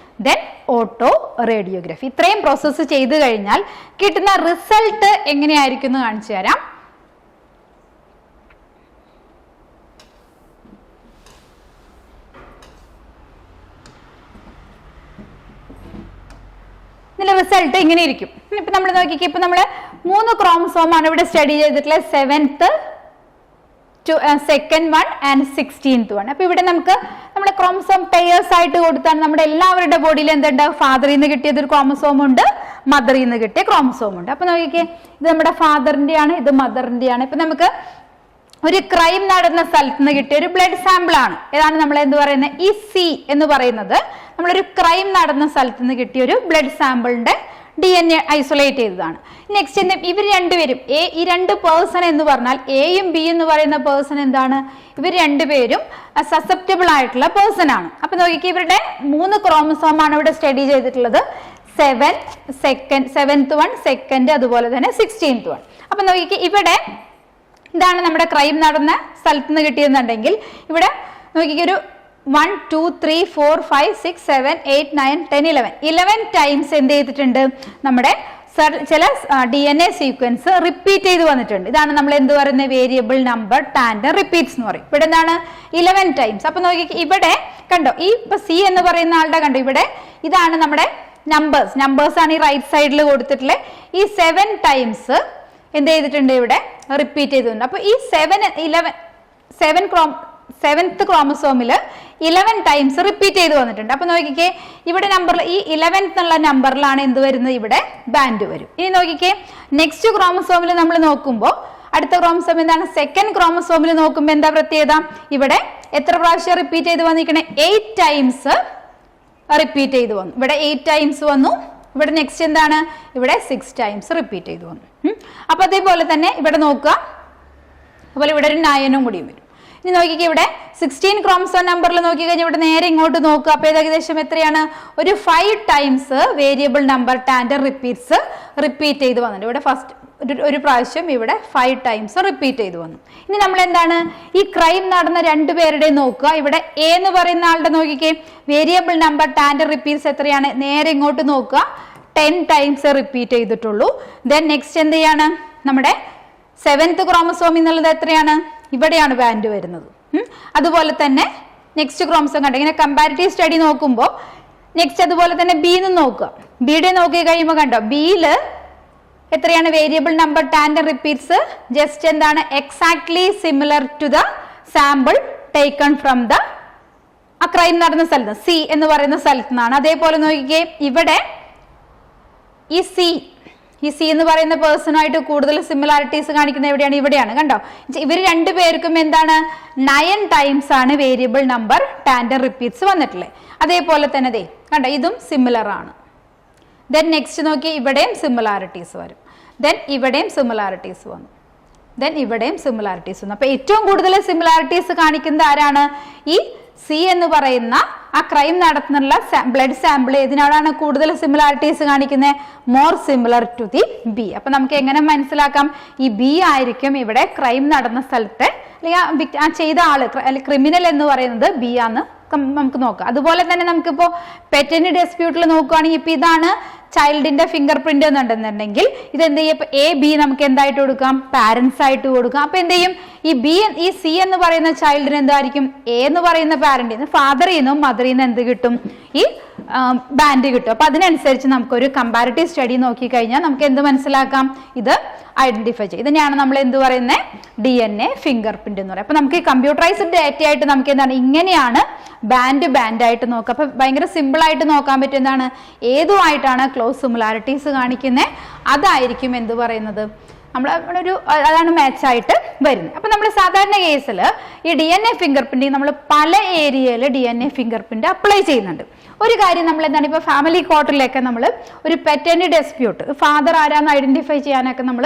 then auto radiography. ഇത്രയും പ്രോസസ്സ് ചെയ്തു കഴിഞ്ഞാൽ കിട്ടുന്ന റിസൾട്ട് എങ്ങനെയായിരിക്കും എന്ന് കാണിച്ചു തരാം. ഇതിന്റെ റിസൾട്ട് ഇങ്ങനെ ഇരിക്കും. ഇപ്പൊ നമ്മൾ നോക്കിക്കേ, ഇപ്പൊ നമ്മള് 3 ക്രോമസോം ആണ് ഇവിടെ സ്റ്റഡി ചെയ്തിട്ടുള്ളത്, 7th, 2nd one and 16th one. അപ്പൊ ഇവിടെ നമുക്ക് നമ്മുടെ ക്രോമസോം പെയേഴ്സ് ആയിട്ട് കൊടുത്താണ് നമ്മുടെ എല്ലാവരുടെ ബോഡിയിൽ എന്തുണ്ട്, ഫാദറിൽ നിന്ന് കിട്ടിയത് ഒരു ക്രോമസോം ഉണ്ട്, മദറിൽ നിന്ന് കിട്ടിയ ക്രോമസോം ഉണ്ട്. അപ്പൊ നോക്കിക്കേ, ഇത് നമ്മുടെ ഫാദറിന്റെ ആണ്, ഇത് മദറിന്റെ ആണ്. ഇപ്പൊ നമുക്ക് ഒരു ക്രൈം നടന്ന സ്ഥലത്ത് നിന്ന് കിട്ടിയ ഒരു ബ്ലഡ് സാമ്പിൾ ആണ്. ഏതാണ് നമ്മൾ എന്ത് പറയുന്നത്, ഈ C എന്ന് പറയുന്നത് നമ്മളൊരു ക്രൈം നടന്ന സ്ഥലത്ത് നിന്ന് കിട്ടിയ ഒരു ബ്ലഡ് സാമ്പിളിന്റെ DNA ഐസൊലേറ്റ് ചെയ്തതാണ്. നെക്സ്റ്റ് ഇവർ രണ്ടുപേരും ഈ 2 പേഴ്സൺ എന്ന് പറഞ്ഞാൽ എയും ബി എന്ന് പറയുന്ന പേഴ്സൺ എന്താണ്, ഇവർ രണ്ടുപേരും സസെപ്റ്റബിൾ ആയിട്ടുള്ള പേഴ്സൺ ആണ്. അപ്പൊ നോക്കിക്കേ, ഇവരുടെ 3 ക്രോമസോം ആണ് ഇവിടെ സ്റ്റഡി ചെയ്തിട്ടുള്ളത്, 7th one, 2nd, അതുപോലെ തന്നെ 16th one. അപ്പൊ നോക്കിക്കേ, ഇവിടെ ഇതാണ് നമ്മുടെ ക്രൈം നടന്ന സ്ഥലത്ത് നിന്ന് കിട്ടിയെന്നുണ്ടെങ്കിൽ ഇവിടെ നോക്കിക്കേ, ഒരു 1 2 3 4 5 6 7 8 9 10 11 ടൈംസ് എന്ത് ചെയ്തിട്ടുണ്ട്, നമ്മുടെ ചില DNA സീക്വൻസ് റിപ്പീറ്റ് ചെയ്ത് വന്നിട്ടുണ്ട്. ഇതാണ് നമ്മൾ എന്ത് പറയുന്നത്, വേരിയബിൾ നമ്പർ ടാൻഡം റിപ്പീറ്റ്സ് എന്ന് പറയും. ഇവിടെ എന്താണ് 11 ടൈംസ്. അപ്പൊ നോക്കി, ഇവിടെ കണ്ടോ, ഈ ഇപ്പൊ C എന്ന് പറയുന്ന ആളുടെ കണ്ടോ, ഇവിടെ ഇതാണ് നമ്മുടെ നമ്പേഴ്സ് ആണ് ഈ റൈറ്റ് സൈഡിൽ കൊടുത്തിട്ടുള്ളത്. ഈ 7 ടൈംസ് എന്ത് ചെയ്തിട്ടുണ്ട്, ഇവിടെ റിപ്പീറ്റ് ചെയ്തിട്ടുണ്ട്. അപ്പൊ ഈ 7th ക്രോമസോമില് 11 ടൈംസ് റിപ്പീറ്റ് ചെയ്ത് വന്നിട്ടുണ്ട്. അപ്പൊ നോക്കിക്കേ, ഇവിടെ നമ്പറിൽ ഈ 11th എന്നുള്ള നമ്പറിലാണ് എന്ത് വരുന്നത്, ഇവിടെ ബാൻഡ് വരും. ഇനി നോക്കിക്കേ, നെക്സ്റ്റ് ക്രോമസോമിൽ നമ്മൾ നോക്കുമ്പോൾ അടുത്ത ക്രോമസോം എന്താണ്, 2nd ക്രോമസോമിൽ നോക്കുമ്പോൾ എന്താ പ്രത്യേകത, ഇവിടെ എത്ര പ്രാവശ്യം റിപ്പീറ്റ് ചെയ്ത് വന്നിരിക്കണേ, 8 ടൈംസ് റിപ്പീറ്റ് ചെയ്ത് വന്നു. ഇവിടെ 8 ടൈംസ് വന്നു. ഇവിടെ നെക്സ്റ്റ് എന്താണ്, ഇവിടെ 6 ടൈംസ് റിപ്പീറ്റ് ചെയ്ത് വന്നു. അപ്പൊ അതേപോലെ തന്നെ ഇവിടെ നോക്കുക, അതുപോലെ ഇവിടെ ഒരു 9 കൂടിയും വരും. ഇനി നോക്കിക്കേ, ഇവിടെ 16 ക്രോമസോം നമ്പറിൽ നോക്കി കഴിഞ്ഞാൽ ഇവിടെ നേരെ ഇങ്ങോട്ട് നോക്കുക. അപ്പൊ ഏകദേശം എത്രയാണ്, ഒരു 5 times variable number tandem repeats repeat ചെയ്ത് വന്നിട്ടുണ്ട്. ഇവിടെ ഫസ്റ്റ് ഒരു പ്രാവശ്യം ഇവിടെ 5 ടൈംസ് റിപ്പീറ്റ് ചെയ്ത് വന്നു. ഇനി നമ്മൾ എന്താണ്, ഈ ക്രൈം നടന്ന 2 പേരുടെ നോക്കുക. ഇവിടെ A എന്ന് പറയുന്ന ആളുടെ നോക്കിക്കേ, വേരിയബിൾ നമ്പർ ടാൻഡം റിപ്പീറ്റ്സ് എത്രയാണ്, നേരെ ഇങ്ങോട്ട് നോക്കുക, 10 ടൈംസ് റിപ്പീറ്റ് ചെയ്തിട്ടുള്ളൂ. ദെൻ നെക്സ്റ്റ് എന്ത് ചെയ്യാണ്, നമ്മുടെ 7th ക്രോമസോം എന്നുള്ളത് എത്രയാണ്, ഇവിടെയാണ് ബാൻഡ് വരുന്നത്. അതുപോലെ തന്നെ നെക്സ്റ്റ് ക്രോമസോം കണ്ടോ, ഇങ്ങനെ കമ്പാരിറ്റീവ് സ്റ്റഡി നോക്കുമ്പോൾ നെക്സ്റ്റ് അതുപോലെ തന്നെ B എന്ന് നോക്കുക. ബിയുടെ നോക്കി കഴിയുമ്പോൾ കണ്ടോ, ബിയില് എത്രയാണ് variable number tandem repeats, just എന്താണ്, exactly similar to the sample taken from the ആ ക്രൈം നടന്ന സ്ഥലത്ത്, C എന്ന് പറയുന്ന സ്ഥലത്ത് നിന്നാണ്. അതേപോലെ നോക്കിക്കേ, ഇവിടെ ഈ C എന്ന് പറയുന്ന പേഴ്സണായിട്ട് കൂടുതൽ സിമിലാരിറ്റീസ് കാണിക്കുന്നത് എവിടെയാണ്, ഇവിടെയാണ്. കണ്ടോ, ഇവർ 2 പേർക്കും എന്താണ്, 9 ടൈംസ് ആണ് വേരിയബിൾ നമ്പർ ടാൻഡം റിപ്പീറ്റ്സ് വന്നിട്ടുള്ളത്. അതേപോലെ തന്നെ ദേ കണ്ടോ, ഇതും സിമിലർ ആണ്. ദെൻ നെക്സ്റ്റ് നോക്കി, ഇവിടെയും സിമിലാരിറ്റീസ് വരും. ദെൻ ഇവിടെയും സിമിലാരിറ്റീസ് വന്നു. ദെൻ ഇവിടെയും സിമിലാരിറ്റീസ് വന്നു. അപ്പൊ ഏറ്റവും കൂടുതൽ സിമിലാരിറ്റീസ് കാണിക്കുന്നത് ആരാണ്, ഈ C എന്ന് പറയുന്ന ആ ക്രൈം നടത്തുന്നുള്ള ബ്ലഡ് സാമ്പിൾ ഏതിനോടാണ് കൂടുതൽ സിമിലാരിറ്റീസ് കാണിക്കുന്നത്, more similar to the B. അപ്പൊ നമുക്ക് എങ്ങനെ മനസ്സിലാക്കാം, ഈ B ആയിരിക്കും ഇവിടെ ക്രൈം നടന്ന സ്ഥലത്തെ അല്ലെങ്കിൽ ആ ചെയ്ത ആള് ക്രിമിനൽ എന്ന് പറയുന്നത് B ആന്ന് നമുക്ക് നോക്കാം. അതുപോലെ തന്നെ നമുക്കിപ്പോ പെറ്റന്റ് ഡിസ്പ്യൂട്ടിൽ നോക്കുകയാണെങ്കിൽ ഇപ്പൊ ഇതാണ് ചൈൽഡിന്റെ ഫിംഗർ പ്രിന്റ് എന്നുണ്ടെന്നുണ്ടെങ്കിൽ ഇത് എന്ത് ചെയ്യും, A B നമുക്ക് എന്തായിട്ട് കൊടുക്കാം, പാരന്റ്സ് ആയിട്ട് കൊടുക്കാം. അപ്പൊ എന്ത് ചെയ്യും, ഈ C എന്ന് പറയുന്ന ചൈൽഡിന് എന്തായിരിക്കും, A എന്ന് പറയുന്ന പാരന്റിന് ഫാദറിൽ നിന്നും മദറിൽ നിന്ന് എന്ത് കിട്ടും, ഈ ബാൻഡ് കിട്ടും. അപ്പൊ അതിനനുസരിച്ച് നമുക്കൊരു കമ്പാരിറ്റീവ് സ്റ്റഡി നോക്കി കഴിഞ്ഞാൽ നമുക്ക് എന്ത് മനസ്സിലാക്കാം, ഇത് ഐഡന്റിഫൈ ചെയ്യും. ഇതിനെയാണ് നമ്മൾ എന്ത് പറയുന്നത്, DNA ഫിംഗർ പ്രിന്റ് എന്ന് പറയുന്നത്. അപ്പൊ നമുക്ക് ഈ കമ്പ്യൂട്ടറൈസ്ഡ് ഡേറ്റ ആയിട്ട് നമുക്ക് എന്താണ്, ഇങ്ങനെയാണ് ബാൻഡ് ആയിട്ട് നോക്കുക. അപ്പൊ ഭയങ്കര സിമ്പിൾ ആയിട്ട് നോക്കാൻ പറ്റും, എന്താണ്, ഏതുമായിട്ടാണ് ക്ലോസ് സിമിലാരിറ്റീസ് കാണിക്കുന്നത് അതായിരിക്കും എന്ത് പറയുന്നത്, നമ്മൾ അതാണ് മാച്ച് ആയിട്ട് വരുന്നത്. അപ്പൊ നമ്മൾ സാധാരണ കേസിൽ ഈ DNA ഫിംഗർ പ്രിന്റ് നമ്മൾ പല ഏരിയയിൽ DNA ഫിംഗർ പ്രിന്റ് അപ്ലൈ ചെയ്യുന്നുണ്ട്. ഒരു കാര്യം നമ്മൾ എന്താണ്, ഇപ്പൊ ഫാമിലി കോർട്ടിലൊക്കെ നമ്മൾ ഒരു പെറ്റന്റ് ഡിസ്പ്യൂട്ട് ഫാദർ ആരാന്ന് ഐഡന്റിഫൈ ചെയ്യാനൊക്കെ നമ്മൾ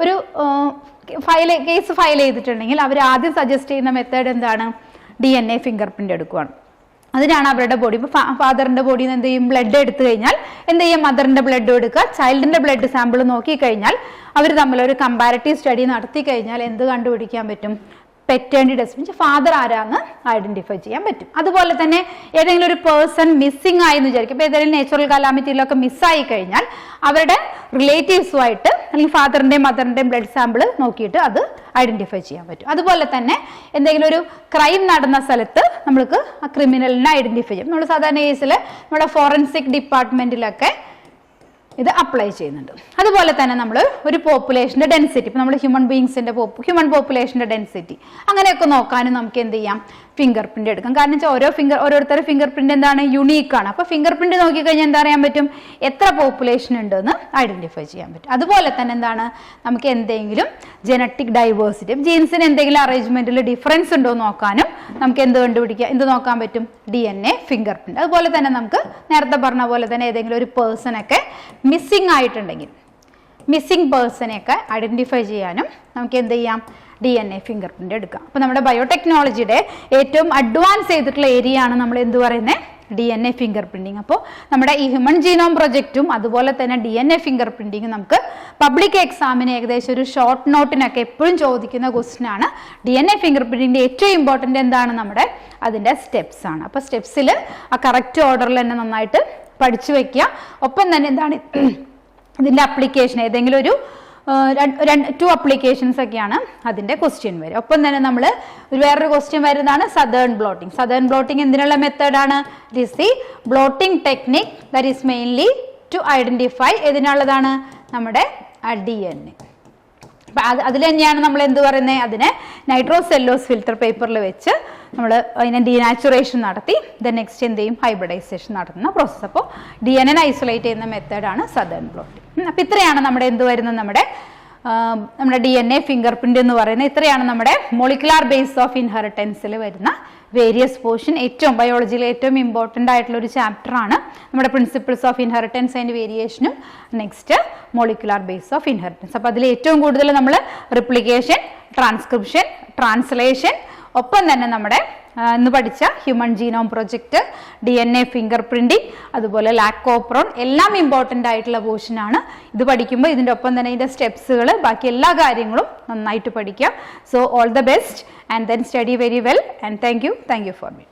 ഒരു കേസ് ഫയൽ ചെയ്തിട്ടുണ്ടെങ്കിൽ അവർ ആദ്യം സജസ്റ്റ് ചെയ്യുന്ന മെത്തേഡ് എന്താണ്? DNA ഫിംഗർ പ്രിന്റ് എടുക്കുകയാണ്. അതിനാണ് അവരുടെ ബോഡി. ഇപ്പൊ ഫാദറിന്റെ ബോഡിയിൽ നിന്ന് എന്ത് ചെയ്യും? ബ്ലഡ് എടുത്തു കഴിഞ്ഞാൽ എന്ത് ചെയ്യും? മദറിന്റെ ബ്ലഡ് എടുക്കുക, ചൈൽഡിന്റെ ബ്ലഡ് സാമ്പിൾ നോക്കി കഴിഞ്ഞാൽ അവർ തമ്മിലൊരു കമ്പാരിറ്റീവ് സ്റ്റഡി നടത്തി കഴിഞ്ഞാൽ എന്ത് കണ്ടുപിടിക്കാൻ പറ്റും? പെറ്റേണിറ്റി ടെസ്റ്റ്, ഫാദർ ആരാന്ന് ഐഡന്റിഫൈ ചെയ്യാൻ പറ്റും. അതുപോലെ തന്നെ ഏതെങ്കിലും ഒരു പേഴ്സൺ മിസ്സിംഗ് ആയി എന്ന് വിചാരിക്കും. ഇപ്പൊ ഏതെങ്കിലും നാച്ചുറൽ കലാമിറ്റിയിലൊക്കെ മിസ്സായി കഴിഞ്ഞാൽ അവരുടെ റിലേറ്റീവ്സുമായിട്ട് അല്ലെങ്കിൽ ഫാദറിന്റെയും മദറിന്റെയും ബ്ലഡ് സാമ്പിൾ നോക്കിയിട്ട് അത് ഐഡന്റിഫൈ ചെയ്യാൻ പറ്റും. അതുപോലെ തന്നെ എന്തെങ്കിലും ഒരു ക്രൈം നടന്ന സ്ഥലത്ത് നമ്മൾക്ക് ആ ക്രിമിനലിനെ ഐഡന്റിഫൈ ചെയ്യും. നമ്മൾ സാധാരണ കേസിൽ നമ്മുടെ ഫോറൻസിക് ഡിപ്പാർട്ട്മെന്റിലൊക്കെ ഇത് അപ്ലൈ ചെയ്യുന്നുണ്ട്. അതുപോലെ തന്നെ നമ്മൾ ഒരു പോപ്പുലേഷന്റെ ഡെൻസിറ്റി, ഇപ്പൊ നമ്മൾ ഹ്യൂമൻ പോപ്പുലേഷന്റെ ഡെൻസിറ്റി അങ്ങനെയൊക്കെ നോക്കാനും നമുക്ക് എന്ത് ചെയ്യാം? ഫിംഗർ പ്രിന്റ് എടുക്കാം. കാരണം വെച്ചാൽ ഓരോരുത്തരുടെ ഫിംഗർ പ്രിന്റ് എന്താണ്? യുണീക്കാണ്. അപ്പൊ ഫിംഗർ പ്രിന്റ് നോക്കിക്കഴിഞ്ഞാൽ എന്താ അറിയാൻ പറ്റും? എത്ര പോപ്പുലേഷൻ ഉണ്ടെന്ന് ഐഡന്റിഫൈ ചെയ്യാൻ പറ്റും. അതുപോലെ തന്നെ എന്താണ്? നമുക്ക് എന്തെങ്കിലും ജനറ്റിക് ഡൈവേഴ്സിറ്റി, ജീൻസിന് എന്തെങ്കിലും അറേഞ്ച്മെന്റിൽ ഡിഫറൻസ് ഉണ്ടോ നോക്കാനും നമുക്ക് എന്ത് നോക്കാൻ പറ്റും? DNA finger print. അതുപോലെ തന്നെ നമുക്ക് നേരത്തെ പറഞ്ഞ പോലെ തന്നെ ഏതെങ്കിലും ഒരു പേഴ്സണൊക്കെ മിസ്സിംഗ് ആയിട്ടുണ്ടെങ്കിൽ മിസ്സിംഗ് പേഴ്സണെയൊക്കെ ഐഡന്റിഫൈ ചെയ്യാനും നമുക്ക് എന്ത് ചെയ്യാം? DNA ഫിംഗർ പ്രിന്റ് എടുക്കാം. അപ്പൊ നമ്മുടെ ബയോടെക്നോളജിയുടെ ഏറ്റവും അഡ്വാൻസ് ചെയ്തിട്ടുള്ള ഏരിയ ആണ് നമ്മൾ എന്ത് പറയുന്നത്? DNA finger printing. അപ്പോൾ നമ്മുടെ ഈ ഹ്യൂമൻ ജീനോം പ്രൊജക്റ്റും അതുപോലെ തന്നെ DNA ഫിംഗർ പ്രിന്റിങ് നമുക്ക് പബ്ലിക് എക്സാമിന് ഏകദേശം ഒരു ഷോർട്ട് നോട്ടിനൊക്കെ എപ്പോഴും ചോദിക്കുന്ന ക്വസ്റ്റ്യൻ ആണ്. DNA ഫിംഗർ പ്രിന്റിന്റെ ഏറ്റവും ഇമ്പോർട്ടൻ്റ് എന്താണ്? നമ്മുടെ അതിന്റെ സ്റ്റെപ്സ് ആണ്. അപ്പോൾ സ്റ്റെപ്സിൽ ആ കറക്റ്റ് ഓർഡറിൽ തന്നെ നന്നായിട്ട് പഠിച്ചു വെക്കുക. ഒപ്പം തന്നെ എന്താണ് ഇതിന്റെ അപ്ലിക്കേഷൻ, ഏതെങ്കിലും ഒരു 2 അപ്ലിക്കേഷൻസ് ഒക്കെയാണ് അതിന്റെ ക്വസ്റ്റ്യൻ വരും. ഒപ്പം തന്നെ നമ്മൾ വേറൊരു ക്വസ്റ്റ്യൻ വരുന്നതാണ് സദേൺ ബ്ലോട്ടിംഗ്. സദേൺ ബ്ലോട്ടിംഗ് എന്തിനുള്ള മെത്തേഡാണ്? It is the blotting technique that is mainly to identify ഏതിനുള്ളതാണ്? നമ്മുടെ DNA. അതിൽ തന്നെയാണ് നമ്മൾ എന്ത് പറയുന്നത്? അതിനെ നൈട്രോസെല്ലോസ് ഫിൽറ്റർ പേപ്പറിൽ വെച്ച് നമ്മൾ അതിനെ ഡീനാച്ചുറേഷൻ നടത്തി നെക്സ്റ്റ് എന്ത് ചെയ്യും? ഹൈബ്രിഡൈസേഷൻ നടത്തുന്ന പ്രോസസ്സ്. അപ്പോൾ DNA ഐസൊലേറ്റ് ചെയ്യുന്ന മെത്തേഡാണ് സദേൺ ബ്ലോട്ടിംഗ്. അപ്പം ഇത്രയാണ് നമ്മുടെ എന്ത് വരുന്നത്? നമ്മുടെ DNA ഫിംഗർ പ്രിന്റ് എന്ന് പറയുന്നത് ഇത്രയാണ് നമ്മുടെ മോളിക്കുലാർ ബേസ് ഓഫ് ഇൻഹെറിറ്റൻസിൽ വരുന്ന വേരിയസ് പോർഷൻ. ബയോളജിയിലെ ഏറ്റവും ഇമ്പോർട്ടൻ്റ് ആയിട്ടുള്ള ഒരു ചാപ്റ്റർ ആണ് നമ്മുടെ പ്രിൻസിപ്പിൾസ് ഓഫ് ഇൻഹെറിറ്റൻസ് ആൻഡ് വേരിയേഷനും next molecular base of inheritance. അപ്പോൾ അതിൽ ഏറ്റവും കൂടുതൽ നമ്മൾ റിപ്ലിക്കേഷൻ, ട്രാൻസ്ക്രിപ്ഷൻ, ട്രാൻസ്ലേഷൻ, ഒപ്പം തന്നെ നമ്മുടെ ഇന്ന് പഠിച്ച human genome project, DNA finger printing, അതുപോലെ ലാക്കോപ്രോൺ എല്ലാം ഇമ്പോർട്ടൻ്റ് ആയിട്ടുള്ള പോർഷൻ ആണ്. ഇത് പഠിക്കുമ്പോൾ ഇതിൻ്റെ ഒപ്പം തന്നെ ഇതിൻ്റെ സ്റ്റെപ്സുകൾ ബാക്കി എല്ലാ കാര്യങ്ങളും നന്നായിട്ട് പഠിക്കുക. So all the best and then study very well and thank you for me.